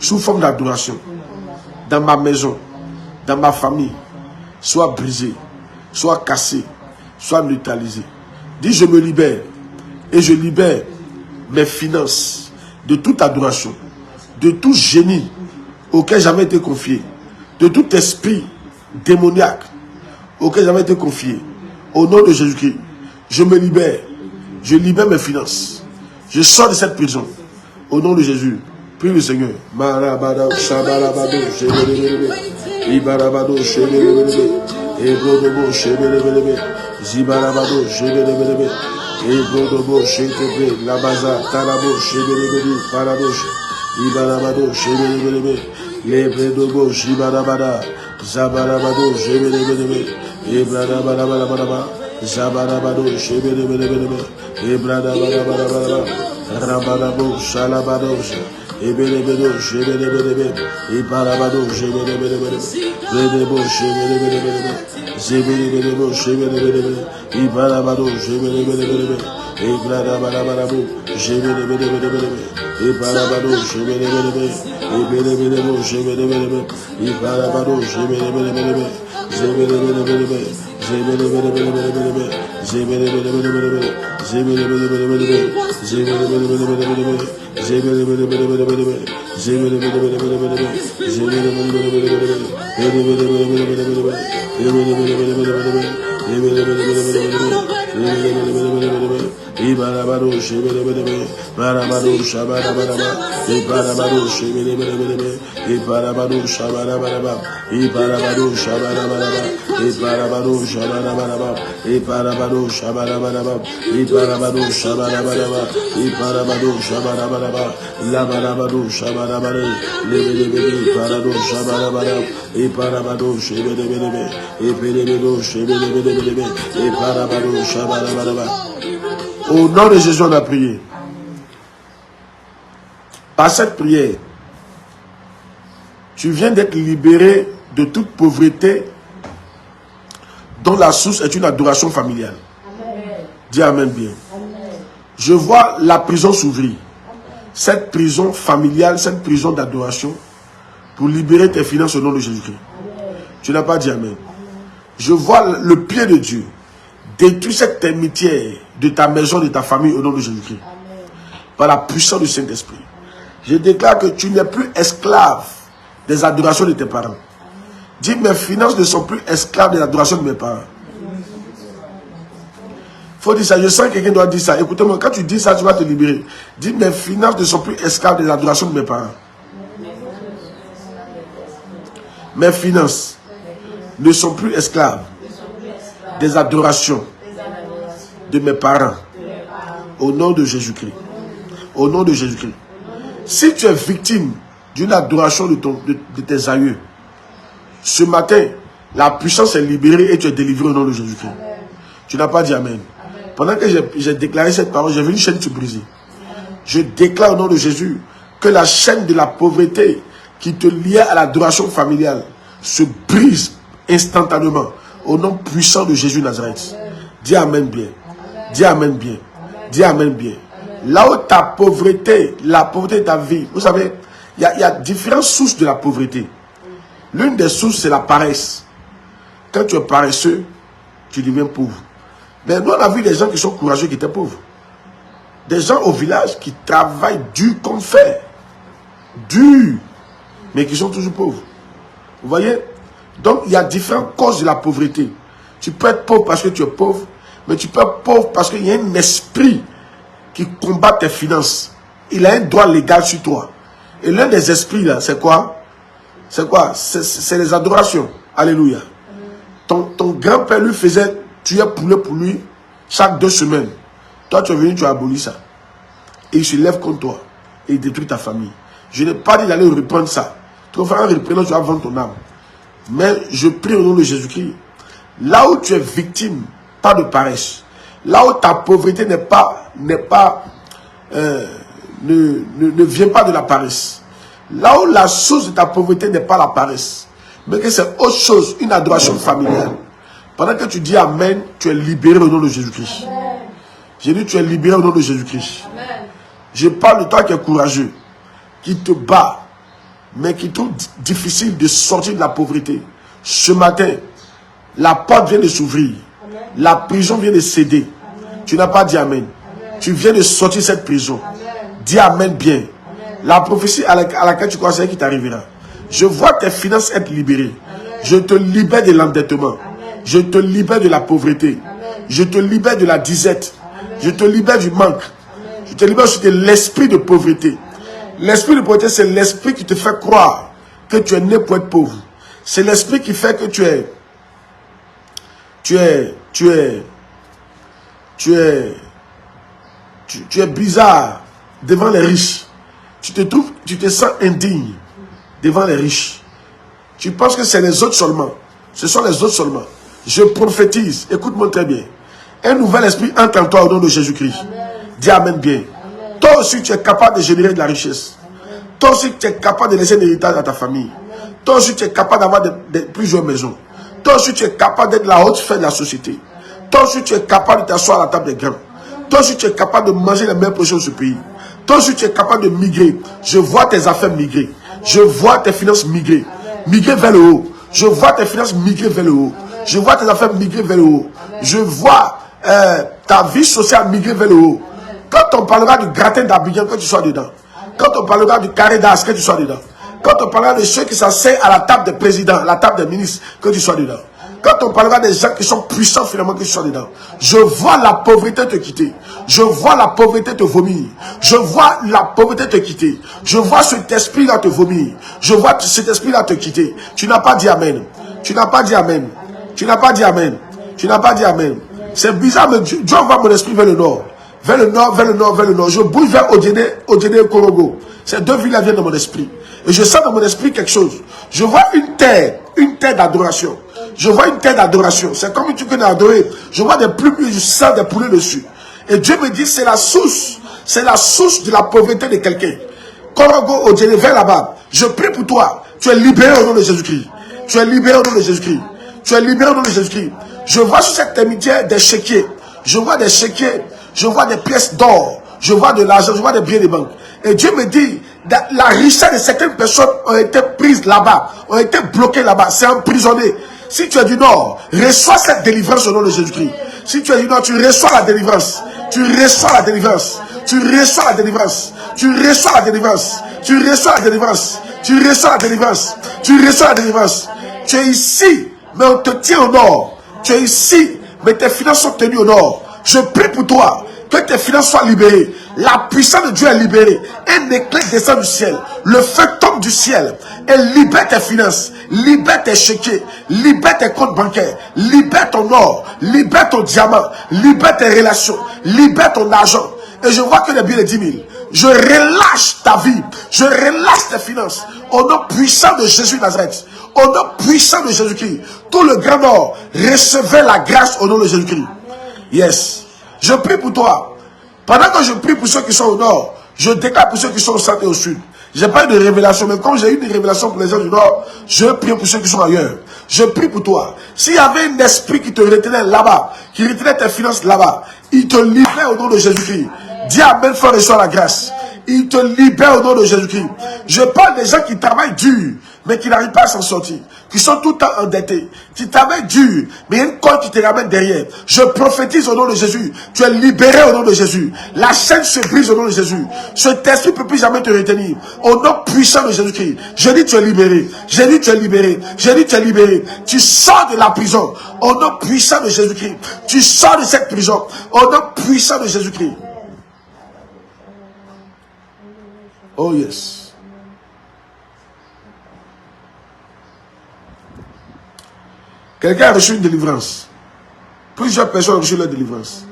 A: sous forme d'adoration, dans ma maison, dans ma famille, soit brisée, soit cassée, soit neutralisée. Dis, je me libère. Et je libère mes finances de toute adoration, de tout génie auquel j'avais été confié, de tout esprit démoniaque auquel j'avais été confié. Au nom de Jésus-Christ, je me libère. Je libère mes finances. Je sors de cette prison. Au nom de Jésus, prie le Seigneur. Marabado, shabarabado, shebelebelebe. Ibarabado, shebelebelebe. Ebrodobo, shebelebelebe. Zibarabado, shebelebelebe. Ebrodobo, shebelebelebe. Labaza, tarabo, shebelebelebe. Paradosh. Ibarabado, shebelebelebe. Lebredobo, shibarabada. Zabarabado, shebelebelebe. Ebradabarabarabara. Zabarabado, shebelebelebe. Ebradabarabarabara. Rabarabo, shalabado, ebelebedo, shebelebelebe, ibarabado, shebelebelebe, redebo, shebelebelebe, zebelebelebo, shebelebelebe, ibarabado, shebelebelebe, egradabarabarabo, shebelebelebe, ibarabado, shebelebelebe, ebelebelebo, shebelebelebe, ibarabado, shebelebelebe, zebelebelebe, zebelebelebe, zebelebelebe, Ibarabado shebelebelebe, barabado shabarabaraba, ibarabado shebelebelebe, ibarabado shabarabaraba, ibarabado shabarabaraba, ibarabado shabarabaraba, ibarabado shabarabaraba, ibarabado shabarabaraba, ibarabado shabarabaraba, labarabado shabarabaraba, lebelebele, ibarado shabarabaraba, ibarabado shebelebelebe, ibelebedo shebelebelebe, ibarabado shabarabaraba. Au nom de Jésus, on a prié. Par cette prière, tu viens d'être libéré de toute pauvreté dont la source est une adoration familiale. Amen. Dis Amen bien. Amen. Je vois la prison s'ouvrir. Cette prison familiale, cette prison d'adoration, pour libérer tes finances au nom de Jésus-Christ. Tu n'as pas dit Amen. Amen. Je vois le pied de Dieu détruire cette amitié de ta maison, de ta famille au nom de Jésus-Christ. Par la puissance du Saint-Esprit. Je déclare que tu n'es plus esclave des adorations de tes parents. Dis, mes finances ne sont plus esclaves des adorations de mes parents. Il faut dire ça. Je sens que quelqu'un doit dire ça. Écoutez-moi, quand tu dis ça, tu vas te libérer. Dis, mes finances ne sont plus esclaves des adorations de mes parents. Mes finances ne sont plus esclaves des adorations de mes parents. Au nom de Jésus-Christ. Au nom de Jésus-Christ. Si tu es victime d'une adoration de tes aïeux, ce matin, la puissance est libérée et tu es délivré au nom de Jésus-Christ. Tu n'as pas dit Amen. Pendant que j'ai déclaré cette parole, j'ai vu une chaîne se briser. Je déclare au nom de Jésus que la chaîne de la pauvreté qui te liait à l'adoration familiale se brise instantanément au nom puissant de Jésus Nazareth. Dis Amen bien. Dis Amen bien. Dis Amen bien. Là où ta pauvreté, la pauvreté de ta vie, vous savez, il y a différentes sources de la pauvreté. L'une des sources, c'est la paresse. Quand tu es paresseux, tu deviens pauvre. Mais nous, on a vu des gens qui sont courageux qui étaient pauvres. Des gens au village qui travaillent dur comme fer. Dur. Mais qui sont toujours pauvres. Vous voyez? Donc, il y a différentes causes de la pauvreté. Tu peux être pauvre parce que tu es pauvre. Mais tu peux être pauvre parce qu'il y a un esprit qui combat tes finances. Il a un droit légal sur toi. Et l'un des esprits là, c'est quoi? C'est quoi? C'est les adorations. Alléluia. Ton grand-père lui faisait tuer poulet pour lui chaque 2 semaines. Toi, tu es venu, tu as aboli ça. Et il se lève contre toi. Et il détruit ta famille. Je n'ai pas dit d'aller reprendre ça. Tu vas faire un reprenant, tu vas vendre ton âme. Mais je prie au nom de Jésus-Christ. Là où tu es victime, pas de paresse. Là où ta pauvreté ne vient pas de la paresse. Là où la source de ta pauvreté n'est pas la paresse. Mais que c'est autre chose, une adoration familiale. Pendant que tu dis Amen, tu es libéré au nom de Jésus-Christ. J'ai dit tu es libéré au nom de Jésus-Christ. Je parle de toi qui es courageux, qui te bat, mais qui trouve difficile de sortir de la pauvreté. Ce matin, la porte vient de s'ouvrir. La prison vient de céder. Tu n'as pas dit Amen. Tu viens de sortir de cette prison. Dis Amen bien. La prophétie à laquelle tu crois, c'est qui t'arrivera. Je vois tes finances être libérées. Je te libère de l'endettement. Je te libère de la pauvreté. Je te libère de la disette. Je te libère du manque. Je te libère aussi de l'esprit de pauvreté. L'esprit de pauvreté, c'est l'esprit qui te fait croire que tu es né pour être pauvre. C'est l'esprit qui fait que tu es bizarre devant les riches. Tu te sens indigne devant les riches. Tu penses que c'est les autres seulement. Ce sont les autres seulement. Je prophétise, écoute-moi très bien. Un nouvel esprit entre en toi au nom de Jésus-Christ. Dis Amen bien. Amen. Toi aussi, tu es capable de générer de la richesse. Amen. Toi aussi, tu es capable de laisser un héritage à ta famille. Amen. Toi aussi, tu es capable d'avoir plusieurs maisons. Toi aussi, tu es capable d'être la haute sphère de la société. Amen. Toi aussi, tu es capable de t'asseoir à la table des grands. Amen. Toi aussi, tu es capable de manger les meilleures portions de ce pays. Amen. Toi aussi, tu es capable de migrer. Je vois tes affaires migrer. Amen. Je vois tes finances migrer. Amen. Migrer vers le haut. Je vois tes finances migrer vers le haut. Amen. Je vois tes affaires migrer vers le haut. Amen. Je vois ta vie sociale migrer vers le haut. Quand on parlera du gratin d'Abidjan, que tu sois dedans. Quand on parlera du carré d'As, que tu sois dedans. Quand on parlera de ceux qui s'asseyent à la table des présidents, à la table des ministres, que tu sois dedans. Quand on parlera des gens qui sont puissants finalement, que tu sois dedans. Je vois la pauvreté te quitter. Je vois la pauvreté te vomir. Je vois la pauvreté te quitter. Je vois cet esprit-là te vomir. Je vois cet esprit-là te quitter. Tu n'as pas dit Amen. Tu n'as pas dit Amen. Tu n'as pas dit Amen. Tu n'as pas dit Amen. C'est bizarre, mais Dieu envoie mon esprit vers le nord. Vers le nord, vers le nord, vers le nord. Je bouge vers Odjene et Korogo. Ces deux villes viennent dans mon esprit. Et je sens dans mon esprit quelque chose. Je vois une terre d'adoration. Je vois une terre d'adoration. C'est comme tu connais adorer. Je vois des plumes et je sens des poulets dessus. Et Dieu me dit, c'est la source de la pauvreté de quelqu'un. Korogo, Odjene, vers là-bas. Je prie pour toi. Tu es libéré au nom de Jésus-Christ. Tu es libéré au nom de Jésus-Christ. Tu es libéré au nom de Jésus-Christ. Je vois sur cette termitière des chéquiers. Je vois des chéquiers. Je vois des pièces d'or. Je vois de l'argent. Je vois des billets de banque. Et Dieu me dit, la richesse de certaines personnes ont été prises là-bas. Ont été bloquées là-bas. C'est emprisonné. Si tu es du Nord, reçois cette délivrance au nom de Jésus-Christ. Si tu es du Nord, tu reçois la délivrance. Tu reçois la délivrance. Tu reçois la délivrance. Tu reçois la délivrance. Tu reçois la délivrance. Tu reçois la délivrance. Tu reçois la délivrance. Tu es ici, mais on te tient au Nord. Tu es ici, mais tes finances sont tenues au Nord. Je prie pour toi, que tes finances soient libérées. La puissance de Dieu est libérée. Un éclat descend du ciel. Le feu tombe du ciel. Et libère tes finances. Libère tes chéquiers. Libère tes comptes bancaires. Libère ton or. Libère ton diamant. Libère tes relations. Libère ton argent. Et je vois que les billets de 10 000. Je relâche ta vie. Je relâche tes finances. Au nom puissant de Jésus Nazareth. Au nom puissant de Jésus-Christ. Tout le grand nord, recevez la grâce au nom de Jésus-Christ. Yes. Je prie pour toi. Pendant que je prie pour ceux qui sont au nord, Je déclare pour ceux qui sont au centre et au sud. Je n'ai pas eu de révélation, mais comme j'ai eu des révélations pour les gens du Nord, je prie pour ceux qui sont ailleurs. Je prie pour toi. S'il y avait un esprit qui te retenait là-bas, qui retenait tes finances là-bas, il te libère au nom de Jésus-Christ. Dis amen, frère, reçois la grâce. Il te libère au nom de Jésus-Christ. Je parle des gens qui travaillent dur, mais qui n'arrivent pas à s'en sortir, qui sont tout le temps endettés, qui travaillent dur, mais il y a une corde qui te ramène derrière. Je prophétise au nom de Jésus. Tu es libéré au nom de Jésus. La chaîne se brise au nom de Jésus. Cet esprit ne peut plus jamais te retenir. Au nom puissant de Jésus-Christ. Je dis tu es libéré. Je dis tu es libéré. Je dis tu es libéré. Tu sors de la prison. Au nom puissant de Jésus-Christ. Tu sors de cette prison. Au nom puissant de Jésus-Christ. Oh yes. Quelqu'un a reçu une délivrance. Plusieurs personnes ont reçu leur délivrance.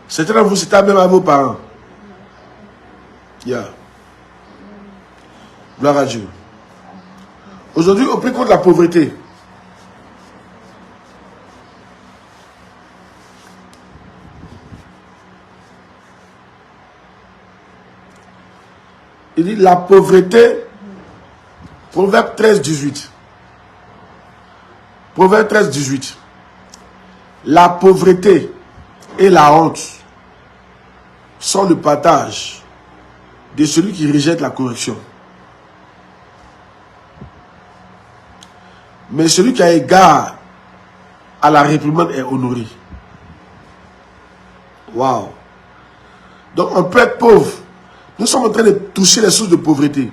A: Certains d'entre vous, c'était même à vos parents. Yeah. Gloire à Dieu. Aujourd'hui, on prie contre la pauvreté. Il dit la pauvreté, Proverbe 13, 18. Proverbe 13, 18. La pauvreté et la honte sont le partage de celui qui rejette la correction. Mais celui qui a égard à la réprimande est honoré. Waouh. Donc on peut être pauvre. Nous sommes en train de toucher les sources de pauvreté.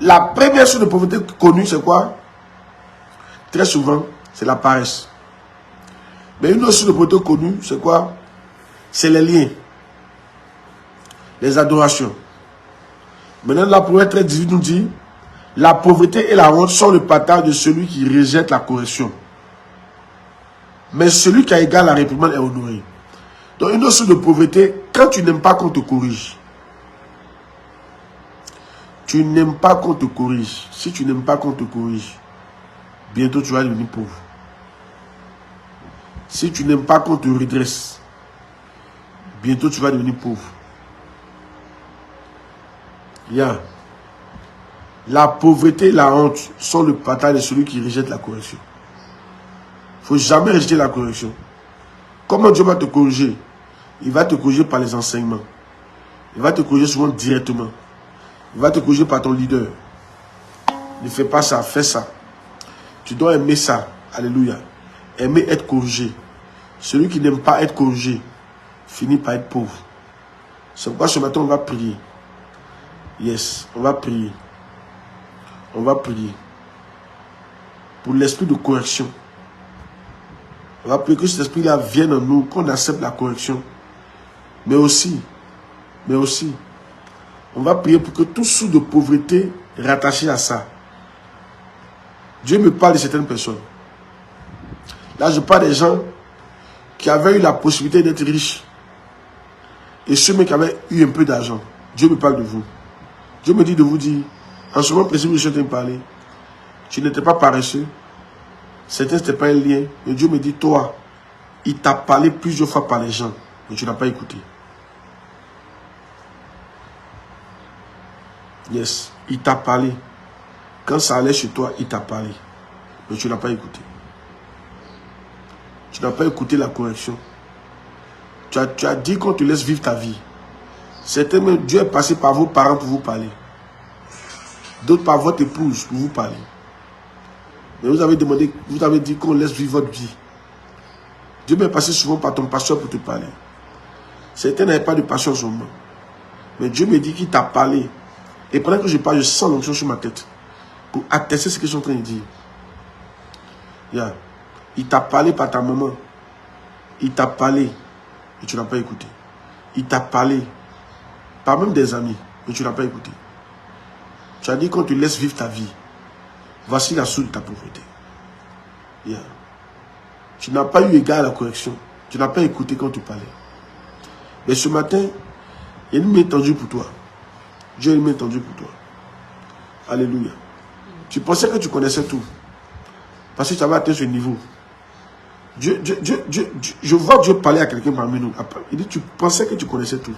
A: La première source de pauvreté connue, c'est quoi? Très souvent, c'est la paresse. Mais une autre source de pauvreté connue, c'est quoi? C'est les liens. Les adorations. Maintenant, la Proverbe 13, 18 nous dit, la pauvreté et la honte sont le partage de celui qui rejette la correction. Mais celui qui a égard à la réprimande est honoré. Donc une autre source de pauvreté, quand tu n'aimes pas qu'on te corrige. Tu n'aimes pas qu'on te corrige. Si tu n'aimes pas qu'on te corrige, bientôt tu vas devenir pauvre. Si tu n'aimes pas qu'on te redresse, bientôt tu vas devenir pauvre. Yeah. La pauvreté et la honte sont le partage de celui qui rejette la correction. Il ne faut jamais rejeter la correction. Comment Dieu va te corriger? Il va te corriger par les enseignements. Il va te corriger souvent directement. Il va te corriger par ton leader. Ne fais pas ça, fais ça. Tu dois aimer ça. Alléluia. Aimer être corrigé. Celui qui n'aime pas être corrigé finit par être pauvre. C'est pourquoi ce matin on va prier. Yes, on va prier. On va prier. Pour l'esprit de correction. On va prier que cet esprit-là vienne en nous, qu'on accepte la correction. Mais aussi, on va prier pour que tout sous de pauvreté rattaché à ça. Dieu me parle de certaines personnes. Là, je parle des gens qui avaient eu la possibilité d'être riches. Et ceux qui avaient eu un peu d'argent. Dieu me parle de vous. Dieu me dit de vous dire, en ce moment précis où je suis en train de parler, tu n'étais pas paresseux. Certains, ce n'était pas un lien. Mais Dieu me dit, toi, il t'a parlé plusieurs fois par les gens, mais tu n'as pas écouté. Yes, il t'a parlé. Quand ça allait chez toi, il t'a parlé. Mais tu n'as pas écouté. Tu n'as pas écouté la correction. Tu as dit qu'on te laisse vivre ta vie. Certainement, Dieu est passé par vos parents pour vous parler. D'autres par votre épouse pour vous parler. Mais vous avez demandé, vous avez dit qu'on laisse vivre votre vie. Dieu m'est passé souvent par ton pasteur pour te parler. Certains n'avaient pas de passion en ce moment. Mais Dieu me dit qu'il t'a parlé. Et pendant que je parle, je sens l'onction sur ma tête. Pour attester ce que je suis en train de dire. Yeah. Il t'a parlé par ta maman. Il t'a parlé. Et tu n'as pas écouté. Il t'a parlé. Par même des amis. Mais tu n'as pas écouté. Tu as dit qu'on te laisse vivre ta vie. Voici la source de ta pauvreté. Yeah. Tu n'as pas eu égard à la correction. Tu n'as pas écouté quand tu parlais. Mais ce matin, il y a une main tendue pour toi. Dieu a une main tendue pour toi. Alléluia. Tu pensais que tu connaissais tout. Parce que tu avais atteint ce niveau. Je vois Dieu parler à quelqu'un parmi nous. Il dit, tu pensais que tu connaissais tout.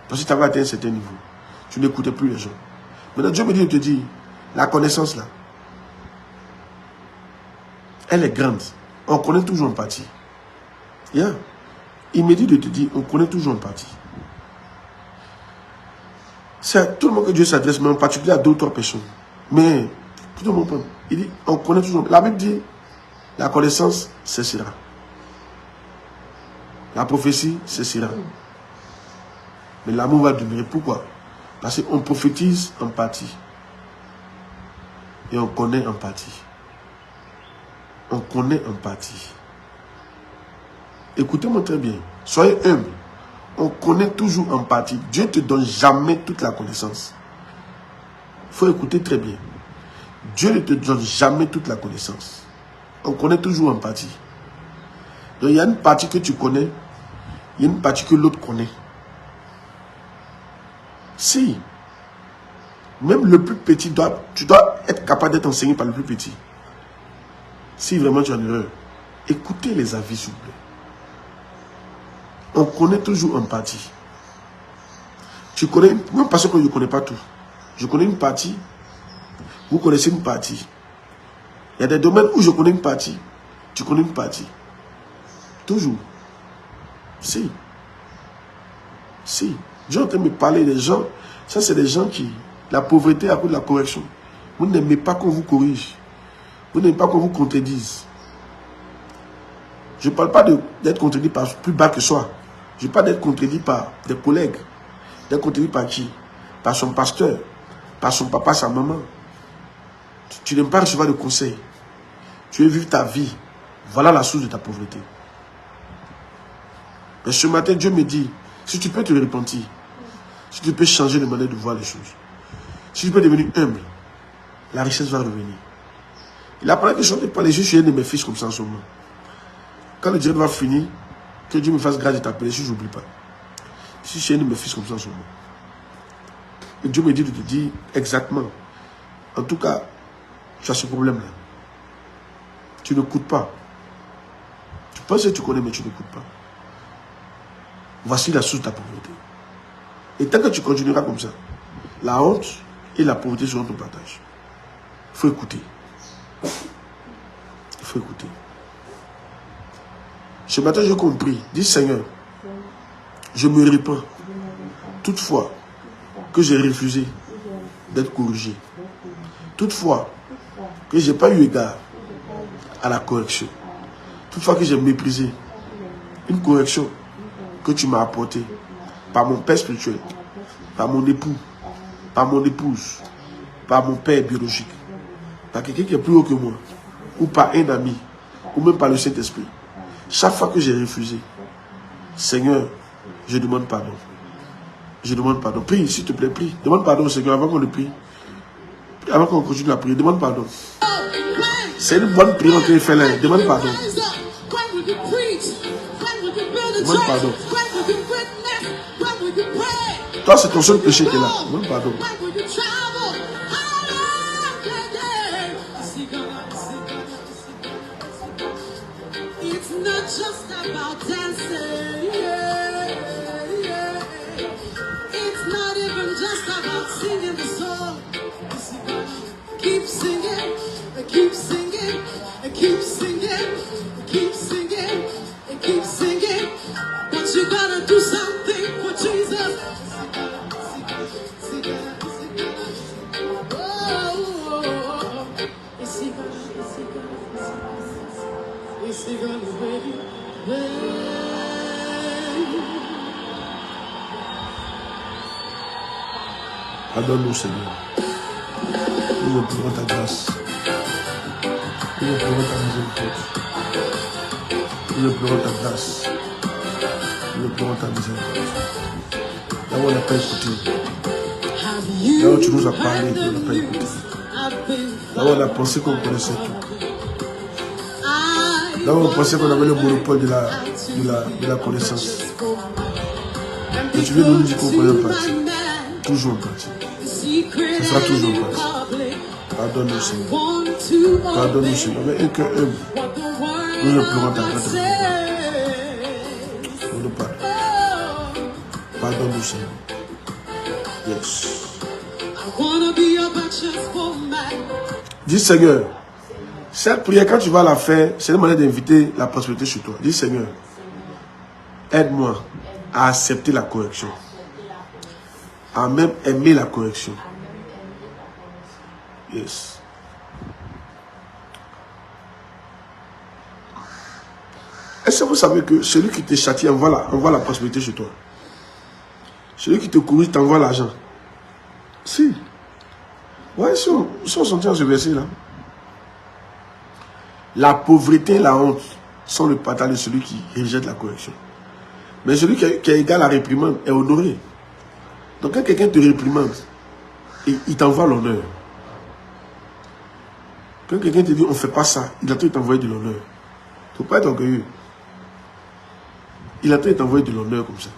A: Parce que tu avais atteint un certain niveau. Tu n'écoutais plus les gens. Maintenant, Dieu me dit de te dire, la connaissance là, elle est grande. On connaît toujours en partie. Yeah. Il me dit de te dire, on connaît toujours en partie. C'est à tout le monde que Dieu s'adresse, mais en particulier à d'autres personnes. Mais, tout le monde, il dit, on connaît toujours. La Bible dit, la connaissance cessera. La prophétie cessera. Mais l'amour va demeurer. Pourquoi? Parce qu'on prophétise en partie. Et on connaît en partie. On connaît en partie. Écoutez-moi très bien. Soyez humbles. On connaît toujours en partie. Dieu ne te donne jamais toute la connaissance. Il faut écouter très bien. Dieu ne te donne jamais toute la connaissance. On connaît toujours en partie. Donc il y a une partie que tu connais. Il y a une partie que l'autre connaît. Si. Même le plus petit, tu dois être capable d'être enseigné par le plus petit. Si vraiment tu as une erreur, écoutez les avis, s'il vous plaît. On connaît toujours en partie. Tu connais, même parce que je ne connais pas tout. Je connais une partie, vous connaissez une partie. Il y a des domaines où je connais une partie, tu connais une partie. Toujours. Si. Si. Dieu est en train de me parler des gens, ça c'est des gens qui, la pauvreté à cause de la correction. Vous n'aimez pas qu'on vous corrige. Vous n'aimez pas qu'on vous contredise. Je ne parle pas d'être contredit par plus bas que soi. Je ne parle pas d'être contredit par des collègues. D'être contredit par qui? Par son pasteur, par son papa, sa maman. Tu n'aimes pas recevoir de conseils. Tu veux vivre ta vie. Voilà la source de ta pauvreté. Mais ce matin, Dieu me dit, si tu peux te repentir, si tu peux changer de manière de voir les choses, si tu peux devenir humble, la richesse va revenir. Il a parlé que je ne pas les yeux sur un de mes fils comme ça en ce moment. Quand le direct va finir, que Dieu me fasse grâce de t'appeler, si je n'oublie pas. Si je suis un de mes fils comme ça en ce moment. Et Dieu me dit de te dire exactement. En tout cas, tu as ce problème-là. Tu n'écoutes pas. Tu penses que tu connais, mais tu n'écoutes pas. Voici la source de ta pauvreté. Et tant que tu continueras comme ça, la honte et la pauvreté seront ton partage. Il faut écouter. Il faut écouter. Ce matin, j'ai compris. Dis Seigneur, je me répands. Toutefois que j'ai refusé d'être corrigé. Toutefois que je n'ai pas eu égard à la correction. Toutefois que j'ai méprisé une correction que tu m'as apportée par mon père spirituel, par mon époux, par mon épouse, par mon père biologique, par quelqu'un qui est plus haut que moi, ou par un ami, ou même par le Saint-Esprit. Chaque fois que j'ai refusé, Seigneur, je demande pardon. Je demande pardon. Prie, s'il te plaît, prie. Demande pardon au Seigneur avant qu'on le prie. Avant qu'on continue la prière, demande pardon. C'est une bonne prière que tu fais là. Demande pardon. Demande pardon. Toi, c'est ton seul péché qui est là. Demande pardon.
B: Just about dancing, yeah, yeah. It's not even just about singing the song. Keep singing, keep singing, keep singing, keep singing, keep singing. But you gotta do something for Jesus. Oh, is he gonna
A: Pardonne-nous, Seigneur. Nous implorons ta grâce. Nous implorons ta miséricorde. Nous implorons ta grâce. Nous implorons ta miséricorde. Là où on n'a pas écouté. Là où tu nous as parlé, on n'a pas écouté. Là où on a pensé qu'on connaissait tout. Là où on pensait qu'on avait le monopole de la connaissance. Et tu viens de nous dire qu'on connaît en partie. Toujours en partie. Ce sera toujours en partie. Pardonne-nous, Seigneur. Pardonne-nous, Seigneur. Mais un cœur humble. Nous implorons ta grâce. Nous nous pardonnons. Pardonne-nous, Seigneur. Yes.
B: I wanna be a virtuous woman.
A: Dis Seigneur, cette prière, quand tu vas la faire, c'est une manière d'inviter la prospérité chez toi. Dis Seigneur, aide-moi à accepter la correction, à même aimer la correction. Yes. Est-ce que vous savez que celui qui te châtie envoie la prospérité chez toi? Celui qui te corrige t'envoie l'argent. Si. Ouais, si on s'entend ce verset-là. La pauvreté et la honte sont le partage de celui qui rejette la correction. Mais celui qui est égal à la réprimande est honoré. Donc quand quelqu'un te réprimande, il t'envoie l'honneur. Quand quelqu'un te dit on ne fait pas ça, il a tout t'envoyer de l'honneur. Il ne faut pas être orgueilleux. Il a tout t'envoyer de l'honneur comme ça.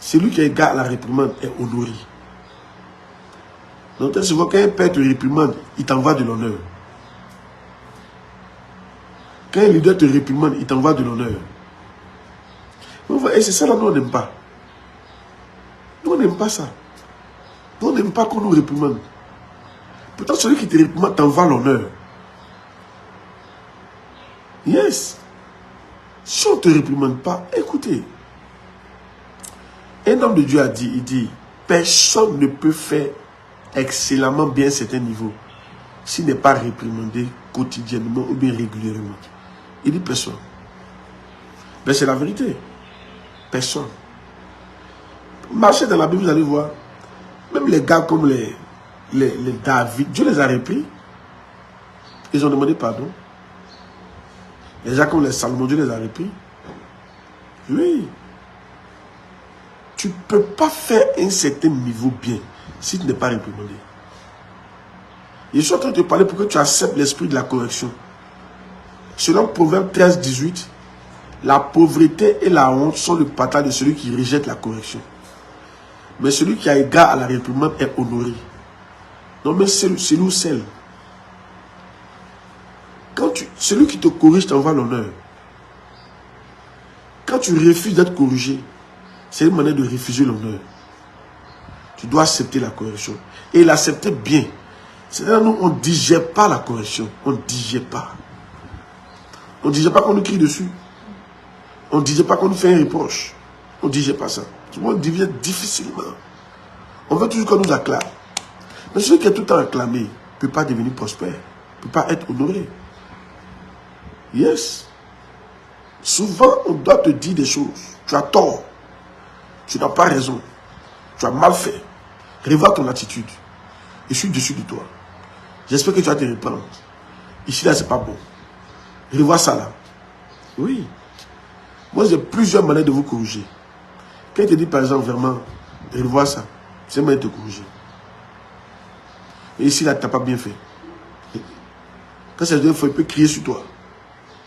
A: Celui qui est égal à la réprimande est honoré. Donc très souvent quand un père te réprimande, il t'envoie de l'honneur. Quand un leader te réprimande, il t'envoie de l'honneur. Et c'est ça là, nous on n'aime pas. Nous on n'aime pas ça. Nous on n'aime pas qu'on nous réprimande. Pourtant celui qui te réprimande t'envoie l'honneur. Yes. Si on ne te réprimande pas, écoutez. Un homme de Dieu a dit, il dit, personne ne peut faire excellemment bien à un certain niveau s'il n'est pas réprimandé quotidiennement ou bien régulièrement. Il dit personne. Mais c'est la vérité. Personne. Marchez dans la Bible, vous allez voir, même les gars comme les David, Dieu les a repris. Ils ont demandé pardon. Les gens comme les Salomon, Dieu les a repris. Oui. Tu ne peux pas faire un certain niveau bien si tu n'es pas réprimandé. Je suis en train de te parler pour que tu acceptes l'esprit de la correction. Selon Proverbe 13, 18, la pauvreté et la honte sont le partage de celui qui rejette la correction. Mais celui qui a égard à la réprimande est honoré. Non, mais c'est nous celle. Celui qui te corrige t'envoie l'honneur. Quand tu refuses d'être corrigé, c'est une manière de refuser l'honneur. Tu dois accepter la correction. Et l'accepter bien. C'est-à-dire, nous, on ne digère pas la correction. On ne digère pas. On ne digère pas qu'on nous crie dessus. On ne digère pas qu'on nous fait un reproche. On ne digère pas ça. On digère difficilement. On veut toujours qu'on nous acclame. Mais celui qui est tout le temps acclamé ne peut pas devenir prospère. Ne peut pas être honoré. Yes. Souvent, on doit te dire des choses. Tu as tort. Tu n'as pas raison. Tu as mal fait. Revois ton attitude. Je suis dessus de toi. J'espère que tu vas te reprendre. Ici, là, c'est pas bon. Revois ça là. Oui. Moi, j'ai plusieurs manières de vous corriger. Quand il te dit, par exemple, vraiment, revois ça. C'est une manière de te corriger. Et ici, là, tu n'as pas bien fait. Quand c'est la dernière fois, il peut crier sur toi.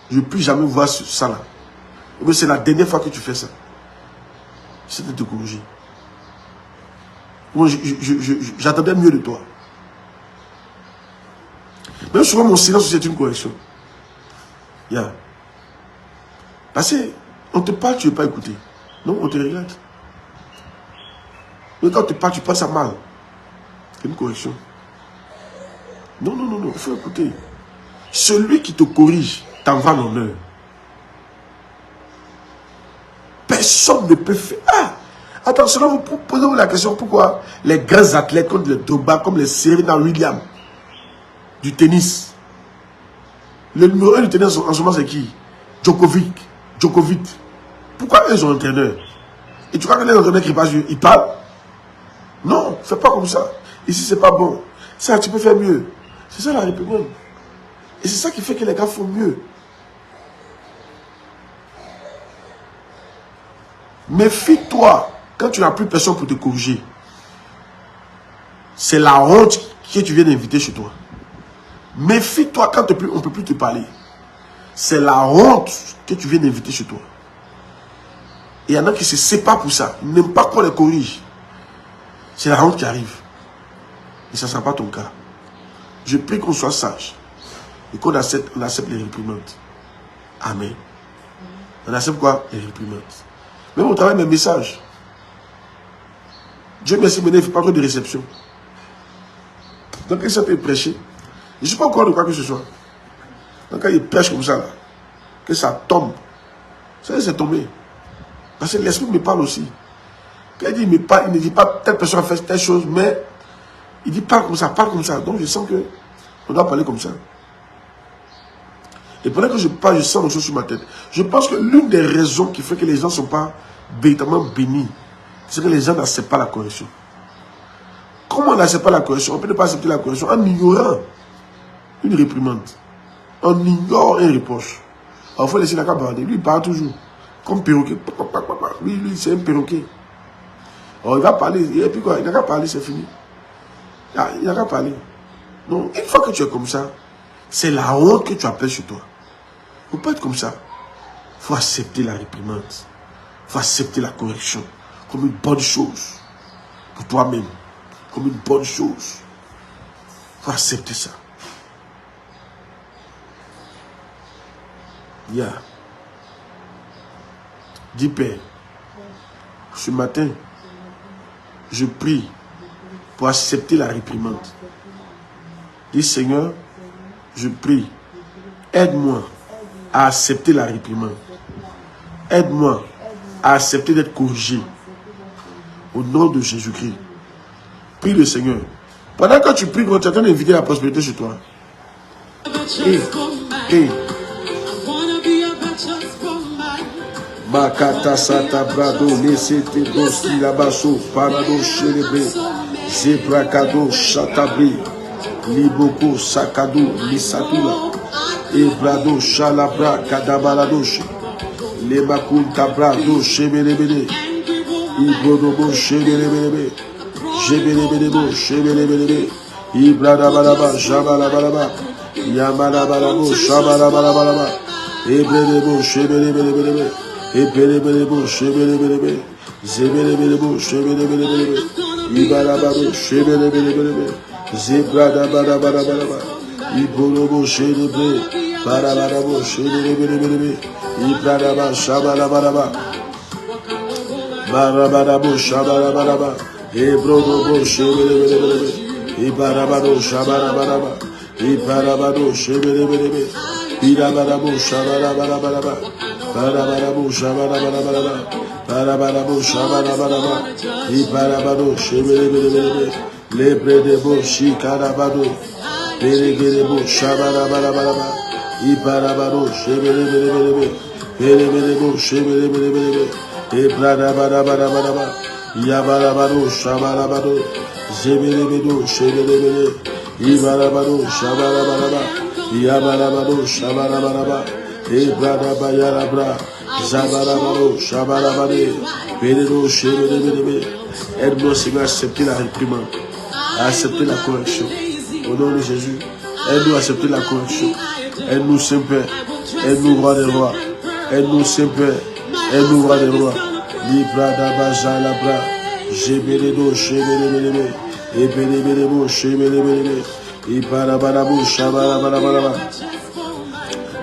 A: Je ne veux plus jamais voir ça là. Mais c'est la dernière fois que tu fais ça. C'est de te corriger. Moi, j'attendais mieux de toi. Même souvent, mon silence, c'est une correction. Yeah. Parce qu'on te parle, tu ne veux pas écouter. Non, on te regarde. Mais quand on te parle, tu penses à mal. C'est une correction. Non, non, non, non, il faut écouter. Celui qui te corrige t'envoie l'honneur. Personne ne peut faire. Ah! Attention, vous posez-vous la question pourquoi les grands athlètes comme les Drogba, comme les Serena Williams du tennis. Le numéro 1 du tennis en ce moment c'est qui? Djokovic. Pourquoi eux sont entraîneurs? Et tu crois que les entraîneurs qui passent, ils parlent? Non, fais pas comme ça. Ici c'est pas bon. Ça, tu peux faire mieux. C'est ça la réprimande. Et c'est ça qui fait que les gars font mieux. Méfie-toi quand tu n'as plus personne pour te corriger. C'est la honte que tu viens d'inviter chez toi. Méfie-toi quand on ne peut plus te parler. C'est la honte que tu viens d'inviter chez toi. Et il y en a qui se séparent pour ça. Ils n'aiment pas qu'on les corrige. C'est la honte qui arrive. Et ça ne sera pas ton cas. Je prie qu'on soit sage. Et qu'on accepte les réprimandes. Amen. On accepte quoi? Les réprimandes. Même au travail, mes messages. Dieu merci, il ne fait pas trop de réception. Donc, il s'est prêché. Je ne suis pas encore de quoi que ce soit. Donc, quand il prêche comme ça, là, que ça tombe, ça c'est tombé. Parce que l'esprit me parle aussi. Quand il dit, il ne dit pas telle personne a fait telle chose, mais il dit parle comme ça, parle comme ça. Donc, je sens que on doit parler comme ça. Et pendant que je parle, je sens une chose sur ma tête. Je pense que l'une des raisons qui fait que les gens ne sont pas véritablement bénis, c'est que les gens n'acceptent pas la correction. Comment on n'accepte pas la correction? On peut ne pas accepter la correction en ignorant une réprimande. On ignore un reproche. Alors, il faut laisser la carte bander. Lui, il parle toujours. Comme perroquet. Lui, c'est un perroquet. Alors, il va parler. Et puis quoi? Il n'a qu'à parler, c'est fini. Il n'a qu'à parler. Donc, une fois que tu es comme ça, c'est la honte que tu appelles sur toi. Il ne faut pas être comme ça. Il faut accepter la réprimande. Il faut accepter la correction comme une bonne chose pour toi-même. Comme une bonne chose. Il faut accepter ça. Yeah. Dis Père, ce matin, je prie pour accepter la réprimande. Dis Seigneur, je prie, aide-moi à accepter la réprimande. Aide-moi à accepter d'être corrigé. Au nom de Jésus-Christ. Prie le Seigneur. Pendant que tu pries, tu es en train d'inviter la prospérité chez toi. Makata sata brado lesete doski labaso parado chélébré zebrakado chatabri liboko sakado lisatula ebrado chalabra kadabaladoche lebakunta brado chebelebele ibrodobo chebelebele jebelebelebo chebelebele ibradabalaba jabalabalaba yamalabalabo shabalabalaba ebrelebo chebelebele Ebelebelebo, shebelebelebe, zebelebelebo, shebelebelebe, ibarabado, shebelebelebe, zebradabarabaraba, ibolobo, shelebre, barabarabo, shebelebelebe, ibradaba, shabalabaraba, barabarabo, shabalabaraba, ebrodobo, shebelebelebe, ibarabado, shabalabaraba, ibarabado, shebelebelebe, irabarabo, shabalabaraba, Barabarabo shabarabaraba, barabarabo shabarabaraba, ibarabado shebelebelebe, lebredebo shikarabado, beregerebo shabarabaraba, ibarabado shebelebelebe, bereberebo shebelebelebe, ebradabarabaraba, yabarabado shabarabado, zebelebedo shebelebele, ibarabado shabarabara, yabarabado shabarabaraba, Ebradaba yarabra, zabarabaro, shabarabare, bénédo, chébélébélébé. Aide-nous, Seigneur, à accepter la réprimande, à accepter la correction. Au nom de Jésus, aide-nous à accepter la correction. Aide-nous, Saint-Père, aide-nous, roi des rois. Aide-nous, Saint-Père, aide-nous, roi des rois. Libradaba zalabra, jébélédo, chébélébélébé, ebélébélébo, chébélébélébé, ibarabarabo, shabarabaraba.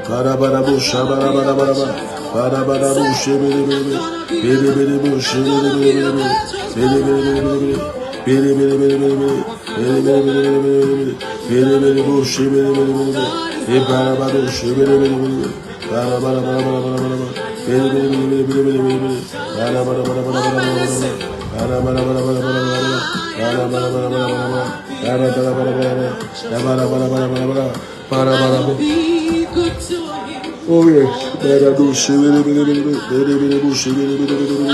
A: Barabarabo shabarabaraba, barabarabo shebelebelebe, belebelebo shebelebelebe, belebelebelebe, belebelebelebe, belebelebelebe, belebelebo shebelebelebe, ebarabado shebelebelebe, barabarabarabaraba, belebelebelebe, barabarabarabaraba, oh yes, barado shebelebelebe, belebelebo shebelebelebe,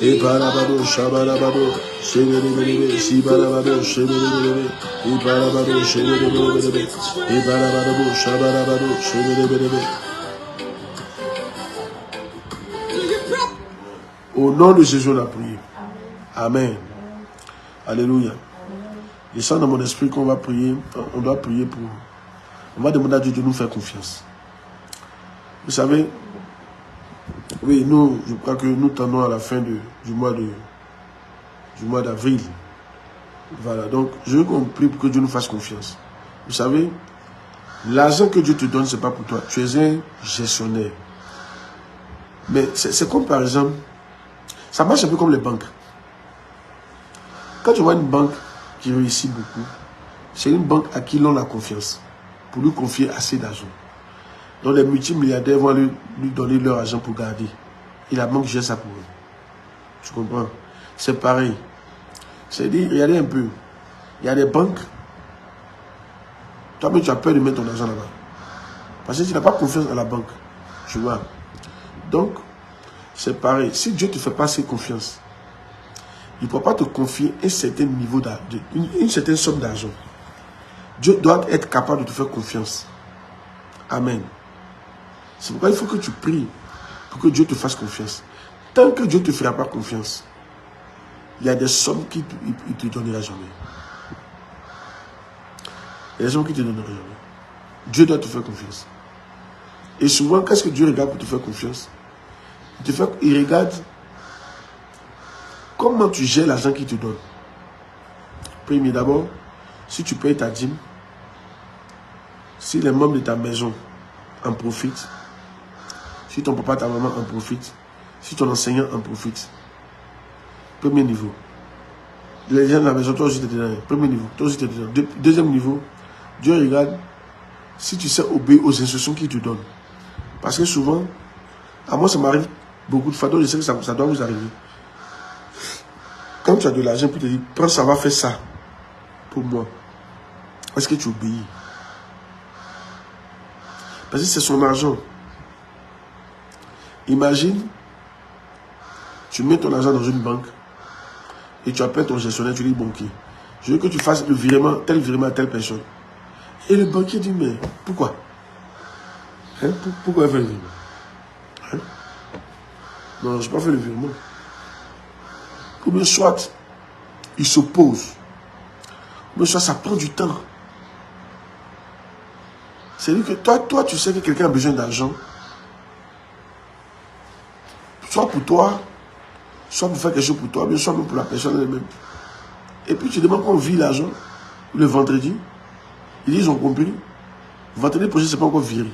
A: e barabado shabarabado, shebelebelebe, si barabado shebelebelebe, e barabado shebelebelebe, e barabado shabarabado, shebelebelebe. Au nom de Jésus, on a prié. Amen. Alléluia. Je sens dans mon esprit qu'on va prier, on doit prier pour... On va demander à Dieu de nous faire confiance. Vous savez, oui, nous, je crois que nous tendons à la fin du mois d'avril. Voilà, donc je veux qu'on prie pour que Dieu nous fasse confiance. Vous savez, l'argent que Dieu te donne, ce n'est pas pour toi. Tu es un gestionnaire. Mais c'est comme par exemple, Ça marche un peu comme les banques. Quand tu vois une banque qui réussit beaucoup, c'est une banque à qui l'on a confiance, pour lui confier assez d'argent. Donc les multimilliardaires vont lui donner leur argent pour garder. Et la banque gère ça pour eux. Tu comprends? C'est pareil. C'est-à-dire, regardez un peu. Il y a des banques. Toi-même, tu as peur de mettre ton argent là-bas. Parce que tu n'as pas confiance dans la banque. Tu vois? Donc, c'est pareil. Si Dieu ne te fait pas assez confiance, il ne pourra pas te confier un certain niveau une certaine somme d'argent. Dieu doit être capable de te faire confiance. Amen. C'est pourquoi il faut que tu pries pour que Dieu te fasse confiance. Tant que Dieu ne te fera pas confiance, il y a des sommes qu'il ne te donnera jamais. Il y a des sommes qu'il ne te donnera jamais. Dieu doit te faire confiance. Et souvent, qu'est-ce que Dieu regarde pour te faire confiance? Il regarde comment tu gères l'argent qu'il te donne. Premier, d'abord, si tu payes ta dîme, si les membres de ta maison en profitent, si ton papa, ta maman en profitent, si ton enseignant en profite. Premier niveau. Les gens de la maison, toi aussi tu es dedans. Premier niveau, toi aussi tu es dedans. Deuxième niveau, Dieu regarde si tu sais obéir aux instructions qu'il te donne. Parce que souvent, à moi ça m'arrive beaucoup de fois, donc je sais que ça doit vous arriver. Quand tu as de l'argent, puis tu te dis, prends ça, va faire ça pour moi. Est-ce que tu obéis? Parce que c'est son argent. Imagine, tu mets ton argent dans une banque et tu appelles ton gestionnaire, tu dis, bon, ok, je veux que tu fasses le virement à telle personne. Et le banquier dit, mais pourquoi? Hein? Pourquoi faire le virement? Hein? Non, je n'ai pas fait le virement. Ou bien soit, il s'oppose. Ou bien soit, ça prend du temps. C'est-à-dire que toi, tu sais que quelqu'un a besoin d'argent. Soit pour toi, soit pour faire quelque chose pour toi, mais soit même pour la personne elle-même. Et puis tu demandes qu'on vire l'argent le vendredi. Ils disent, ils ont compris. Vendredi prochain, ce n'est pas encore viré.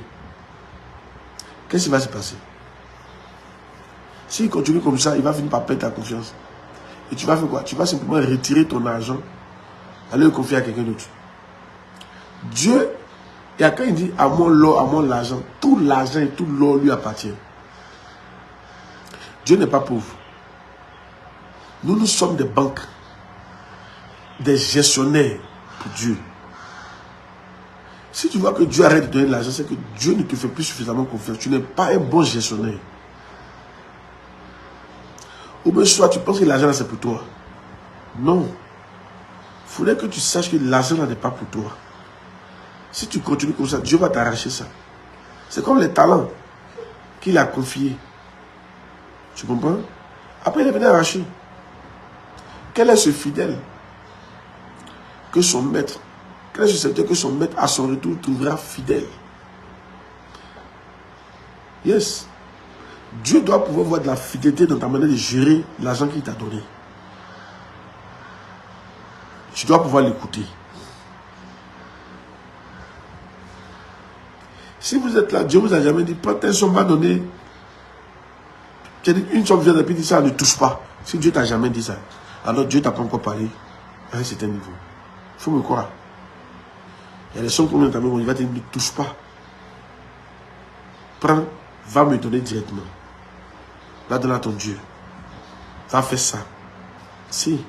A: Qu'est-ce qui va se passer? S'il continue comme ça, il va finir par perdre ta confiance. Et tu vas faire quoi? Tu vas simplement retirer ton argent, aller le confier à quelqu'un d'autre. Dieu, et quand il dit à moi l'or, à moi l'argent, tout l'argent et tout l'or lui appartient. Dieu n'est pas pauvre. Nous sommes des banques, des gestionnaires pour Dieu. Si tu vois que Dieu arrête de donner de l'argent, c'est que Dieu ne te fait plus suffisamment confiance. Tu n'es pas un bon gestionnaire. Ou bien soit tu penses que l'argent c'est pour toi. Non. Il faudrait que tu saches que l'argent n'est pas pour toi. Si tu continues comme ça, Dieu va t'arracher ça. C'est comme les talents qu'il a confiés. Tu comprends? Après, il est venu arracher. Quel est ce fidèle que son maître, quel est ce serviteur que son maître à son retour trouvera fidèle? Yes. Dieu doit pouvoir voir de la fidélité dans ta manière de gérer l'argent qu'il t'a donné. Tu dois pouvoir l'écouter. Si vous êtes là, Dieu vous a jamais dit, prends telle somme, va donner. Une somme vient et puis dit ça, ne touche pas. Si Dieu t'a jamais dit ça, alors Dieu t'a pas encore parlé à un certain niveau. Il faut me croire. Il y a des sommes qu'on vient il va te dire, ne touche pas. Prends, va me donner directement. Va donner à ton Dieu. Va faire ça. Si.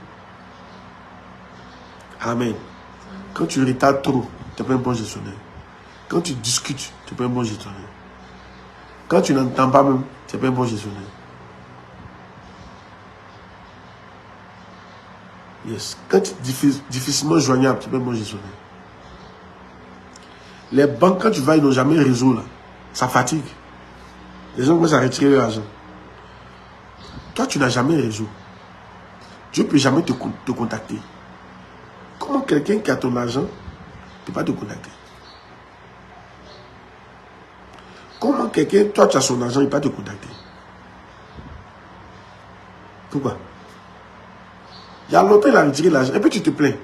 A: Amen. Quand tu retardes trop, tu n'es pas un bon gestionnaire. Quand tu discutes, tu n'es pas un bon gestionnaire. Quand tu n'entends pas même, tu n'es pas un bon gestionnaire. Yes. Quand tu es difficilement joignable, tu n'es pas un bon gestionnaire. Les banques, quand tu vas, ils n'ont jamais réseau là. Ça fatigue. Les gens commencent à retirer leur argent. Toi, tu n'as jamais réseau. Dieu ne peut jamais te contacter. Comment quelqu'un qui a ton argent ne peut pas te contacter? Comment quelqu'un, toi tu as son argent, il ne peut pas te contacter? Pourquoi? Il y a longtemps, il a retiré l'argent. Et puis tu te plains.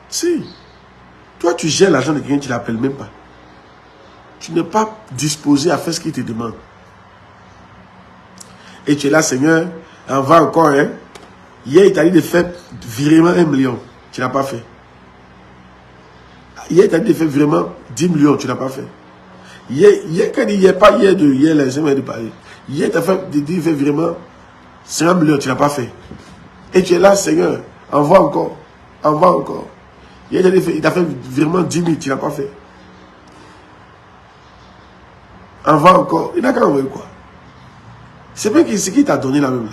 A: Si. Toi, tu gères l'argent de quelqu'un, tu ne l'appelles même pas. Tu n'es pas disposé à faire ce qu'il te demande. Et tu es là, Seigneur, envoie encore, hein. Hier, il t'a dit de faire vraiment 1 million. Tu n'as pas fait. Hier, il t'a dit de faire vraiment 10 millions. Tu n'as pas fait. Hier, quand il n'y a pas hier, les gens m'ont dit parler. Hier, il t'a dit de faire vraiment 50 millions. Tu n'as pas fait. Et tu es là, Seigneur, envoie encore. Envoie encore. Hier, il t'a fait vraiment 10 000. Tu n'as pas fait. Envoie encore. Il n'a qu'à envoyer quoi? C'est pas ce qu'il t'a donné là même.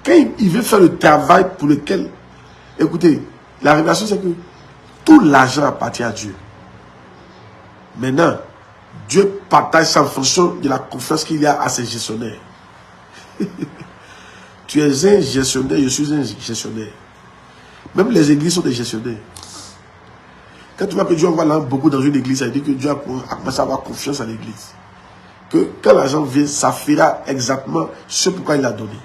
A: Quand il veut faire le travail pour lequel... Écoutez, la révélation c'est que tout l'argent appartient à Dieu. Maintenant, Dieu partage ça en fonction de la confiance qu'il y a à ses gestionnaires. Tu es un gestionnaire, je suis un gestionnaire. Même les églises sont des gestionnaires. Quand tu vois que Dieu envoie là beaucoup dans une église, ça veut dire que Dieu a commencé à avoir confiance à l'église. Que quand l'argent vient, ça fera exactement ce pourquoi il a donné.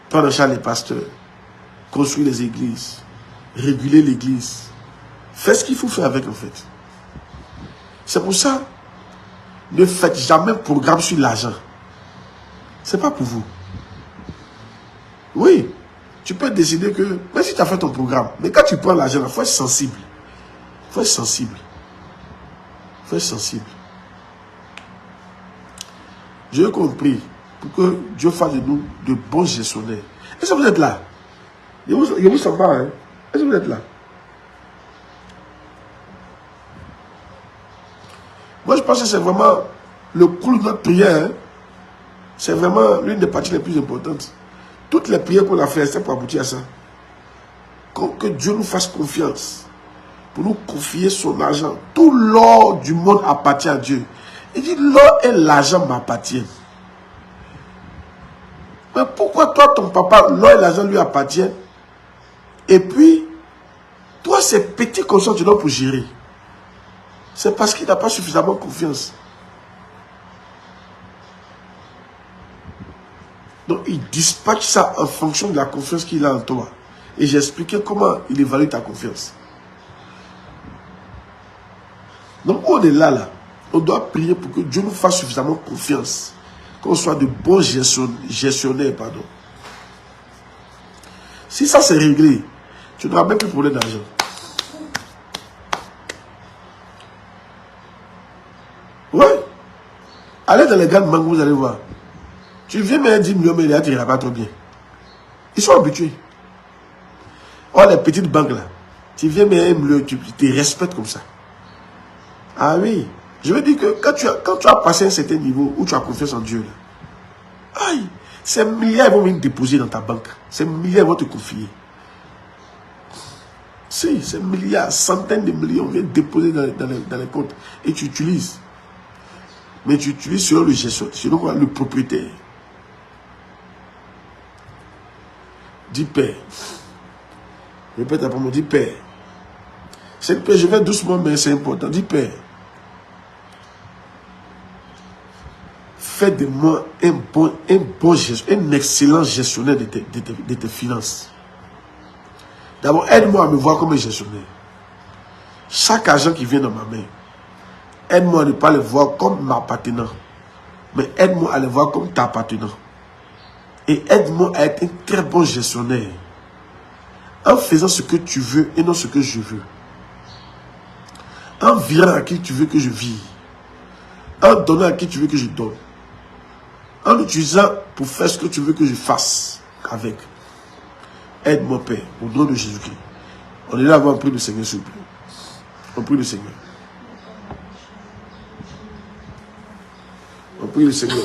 A: Prendre en charge les pasteurs, construire les églises, réguler l'église. Fais ce qu'il faut faire avec en fait. C'est pour ça, ne faites jamais un programme sur l'argent. Ce n'est pas pour vous. Oui, tu peux décider que, même si tu as fait ton programme, mais quand tu prends l'argent, il faut être sensible. Il faut être sensible. Il faut être sensible. J'ai compris pour que Dieu fasse de nous de bons gestionnaires. Est-ce que vous êtes là? Je vous sens pas, hein? Est-ce que vous êtes là? Moi, je pense que c'est vraiment le clou de notre prière. Hein? C'est vraiment l'une des parties les plus importantes. Toutes les prières qu'on a faites, c'est pour aboutir à ça. Que Dieu nous fasse confiance. Pour nous confier son argent. Tout l'or du monde appartient à Dieu. Il dit, l'or et l'argent m'appartiennent. Mais pourquoi toi, ton papa, l'or et l'argent lui appartiennent? Et puis, toi, ces petits conscients, tu dois pour gérer. C'est parce qu'il n'a pas suffisamment confiance. Donc, il dispatche ça en fonction de la confiance qu'il a en toi. Et j'ai expliqué comment il évalue ta confiance. Donc, on est là, on doit prier pour que Dieu nous fasse suffisamment confiance. Qu'on soit de bons gestionnaires, pardon. Si ça c'est réglé, tu n'auras même plus de problème d'argent. Ouais. Allez dans les grandes banques, vous allez voir. Tu viens mettre 10 millions, mais là, tu n'iras pas trop bien. Ils sont habitués. Oh, les petites banques là, tu viens mettre 1 million, tu te respectes comme ça. Ah oui. Je veux dire que quand tu as passé un certain niveau où tu as confiance en Dieu, là, aïe, ces milliards vont venir déposer dans ta banque. Ces milliards vont te confier. Si, ces milliards, centaines de millions viennent déposer dans les comptes. Et tu utilises. Mais tu utilises selon le gestionnaire, selon le propriétaire. Dis Père. Répète après moi, dis Père. C'est Père, je vais doucement, mais c'est important. Dis Père. Fais de moi un excellent gestionnaire de tes finances. D'abord, aide-moi à me voir comme un gestionnaire. Chaque argent qui vient dans ma main, aide-moi à ne pas le voir comme m'appartenant, mais aide-moi à le voir comme t'appartenant. Et aide-moi à être un très bon gestionnaire. En faisant ce que tu veux et non ce que je veux. En virant à qui tu veux que je vive. En donnant à qui tu veux que je donne. En l'utilisant pour faire ce que tu veux que je fasse avec. Aide-moi, Père, au nom de Jésus-Christ. On est là avant, on prie le Seigneur, s'il vous plaît. On prie le Seigneur. On prie le Seigneur.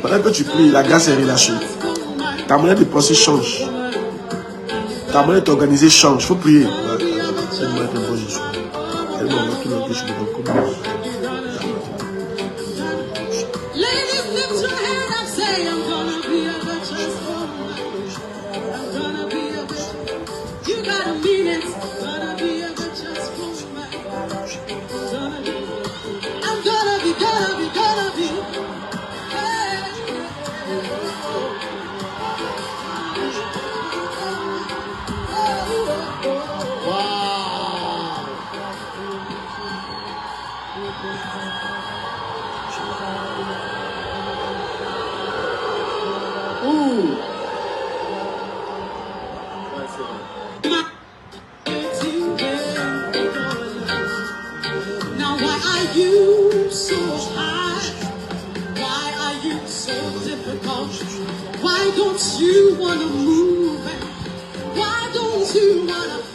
A: Pendant que tu pries, la grâce est relâchée. Ta manière de penser change. Ta manière de t'organiser change. Il faut prier. Aide-moi à être un bon Jésus. Aide-moi à voir tout le que je me recommande.
B: don't you want to move? Why don't you want to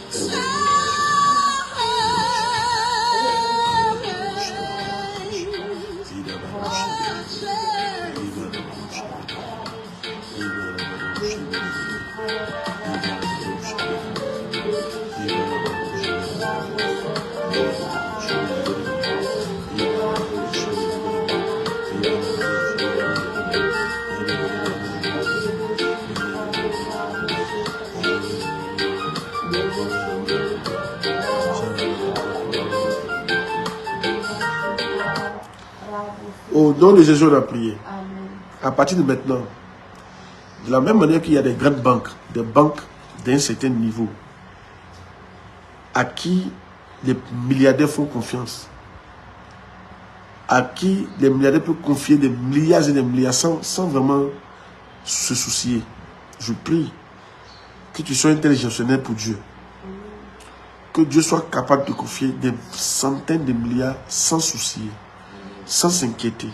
A: Au nom de Jésus, on a prié. À partir de maintenant, de la même manière qu'il y a des grandes banques, des banques d'un certain niveau, à qui les milliardaires font confiance, à qui les milliardaires peuvent confier des milliards et des milliards sans vraiment se soucier. Je prie que tu sois un tel gestionnaire pour Dieu. Que Dieu soit capable de confier des centaines de milliards sans soucier, sans s'inquiéter.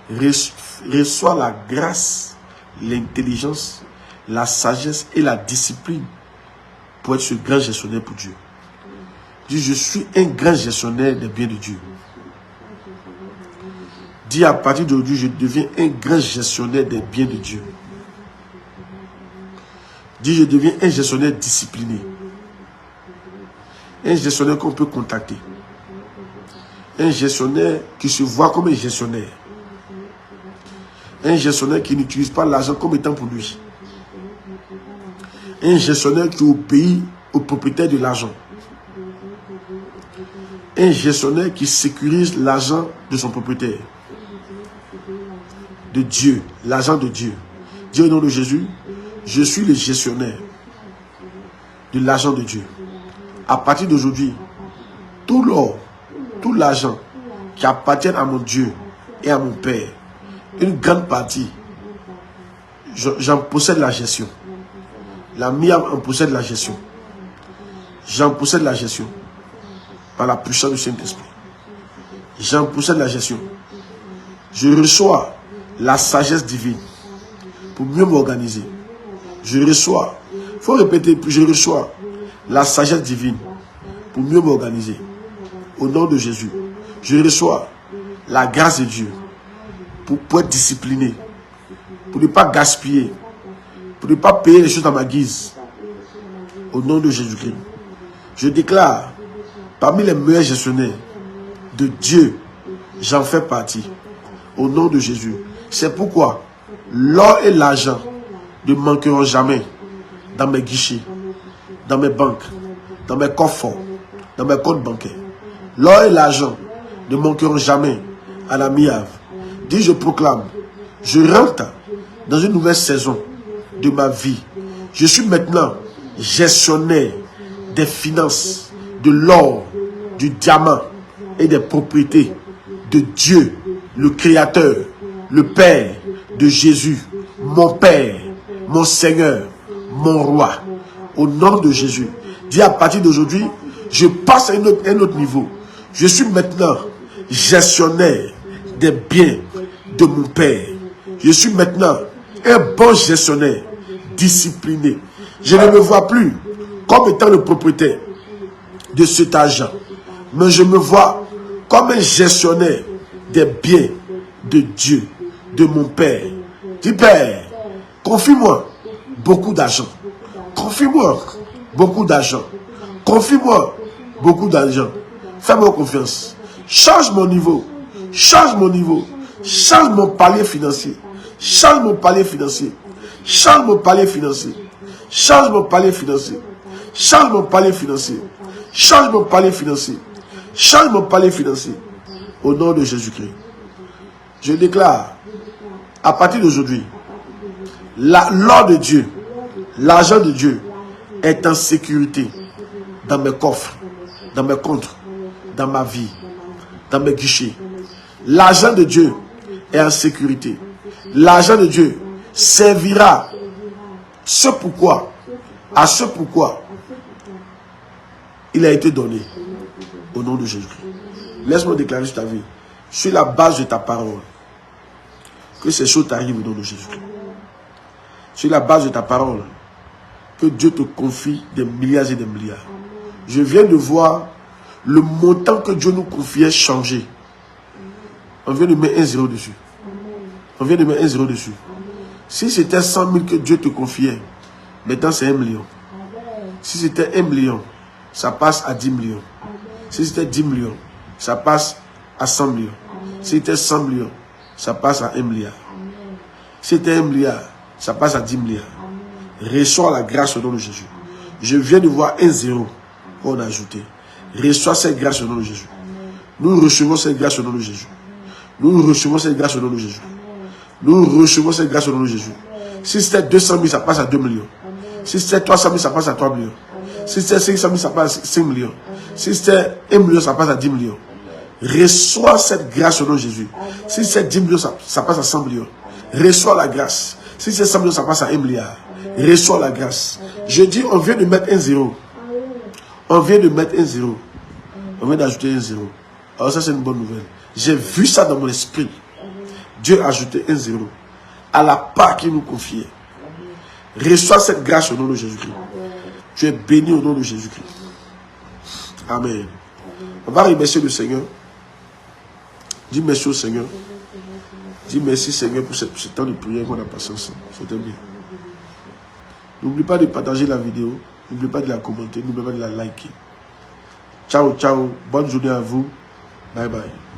A: Reçois la grâce, l'intelligence, la sagesse et la discipline pour être ce grand gestionnaire pour Dieu. Dis, je suis un grand gestionnaire des biens de Dieu. Dis, à partir d'aujourd'hui, je deviens un grand gestionnaire des biens de Dieu. Dis, je deviens un gestionnaire discipliné. Un gestionnaire qu'on peut contacter. Un gestionnaire qui se voit comme un gestionnaire. Un gestionnaire qui n'utilise pas l'argent comme étant pour lui. Un gestionnaire qui obéit au propriétaire de l'argent. Un gestionnaire qui sécurise l'argent de son propriétaire. De Dieu, l'argent de Dieu. Dis au nom de Jésus, je suis le gestionnaire de l'argent de Dieu. À partir d'aujourd'hui, tout l'or, tout l'argent qui appartient à mon Dieu et à mon Père, une grande partie, j'en possède la gestion. La MIAV en possède la gestion. J'en possède la gestion par la puissance du Saint-Esprit. J'en possède la gestion. Je reçois la sagesse divine pour mieux m'organiser. Je reçois, il faut répéter, je reçois la sagesse divine pour mieux m'organiser. Au nom de Jésus, je reçois la grâce de Dieu pour être discipliné, pour ne pas gaspiller, pour ne pas payer les choses à ma guise. Au nom de Jésus-Christ, je déclare, parmi les meilleurs gestionnaires de Dieu, j'en fais partie. Au nom de Jésus. C'est pourquoi l'or et l'argent ne manqueront jamais dans mes guichets, dans mes banques, dans mes coffres forts, dans mes comptes bancaires. L'or et l'argent ne manqueront jamais à la MIAV. Dis, je proclame, je rentre dans une nouvelle saison de ma vie. Je suis maintenant gestionnaire des finances, de l'or, du diamant et des propriétés de Dieu, le Créateur, le Père de Jésus, mon Père, mon Seigneur, mon Roi. Au nom de Jésus, dis, à partir d'aujourd'hui, je passe à un autre niveau. Je suis maintenant gestionnaire des biens de mon Père. Je suis maintenant un bon gestionnaire, discipliné. Je ne me vois plus comme étant le propriétaire de cet argent, mais je me vois comme un gestionnaire des biens de Dieu, de mon Père. Dis, Père, confie-moi beaucoup d'argent. Confie-moi beaucoup d'argent. Confie-moi beaucoup d'argent. Fais-moi confiance. Change mon niveau. Change mon niveau. Change mon palier financier. Change mon palier financier. Change mon palier financier. Change mon palier financier. Change mon palier financier. Change mon palier financier. Change mon palier financier. Au nom de Jésus-Christ. Je déclare, à partir d'aujourd'hui, l'or de Dieu, l'argent de Dieu est en sécurité dans mes coffres, dans mes comptes, dans ma vie, dans mes guichets. L'argent de Dieu est en sécurité. L'argent de Dieu servira à ce pourquoi il a été donné. Au nom de Jésus-Christ. Laisse-moi déclarer sur ta vie, sur la base de ta parole, que ces choses t'arrivent au nom de Jésus-Christ. sur la base de ta parole, que Dieu te confie des milliards et des milliards. Je viens de voir le montant que Dieu nous confiait changer. On vient de mettre 1 0 dessus. On vient de mettre 1 0 dessus. Si c'était 100 000 que Dieu te confiait, maintenant c'est 1 million. Si c'était 1 million, ça passe à 10 millions. Si c'était 10 millions, ça passe à 100 millions. Si c'était 100 millions, ça passe à 1 milliard. Si c'était 1 milliard, ça passe à 10 milliards. Reçois la grâce au nom de Jésus. Je viens de voir 1 0 qu'on a ajouté. Reçois cette grâce au nom de Jésus. Nous recevons cette grâce au nom de Jésus. Nous recevons cette grâce au nom de Jésus. Nous recevons cette grâce au nom de Jésus. Si c'était 200 000, ça passe à 2 millions. Si c'était 300 000, ça passe à 3 millions. Si c'était 500 000, ça passe à 5 millions. Si c'était 1 million, ça passe à 10 millions. Reçois cette grâce au nom de Jésus. Si c'est 10 millions, ça passe à 100 millions. Reçois la grâce. Si c'est 100 millions, ça passe à 1 milliard. Reçois la grâce. Je dis, on vient de mettre 1 0. On vient de mettre 1 0. On vient d'ajouter 1 0. Alors ça, c'est une bonne nouvelle. J'ai vu ça dans mon esprit. Dieu a ajouté 1 0 à la part qu'il nous confiait. Reçois cette grâce au nom de Jésus-Christ. Tu es béni au nom de Jésus-Christ. Amen. On va remercier le Seigneur. Dis merci au Seigneur. Dis merci Seigneur pour ce temps de prière qu'on a passé ensemble. C'était bien. N'oublie pas de partager la vidéo. N'oublie pas de la commenter. N'oublie pas de la liker. Ciao, ciao. Bonne journée à vous. Bye bye.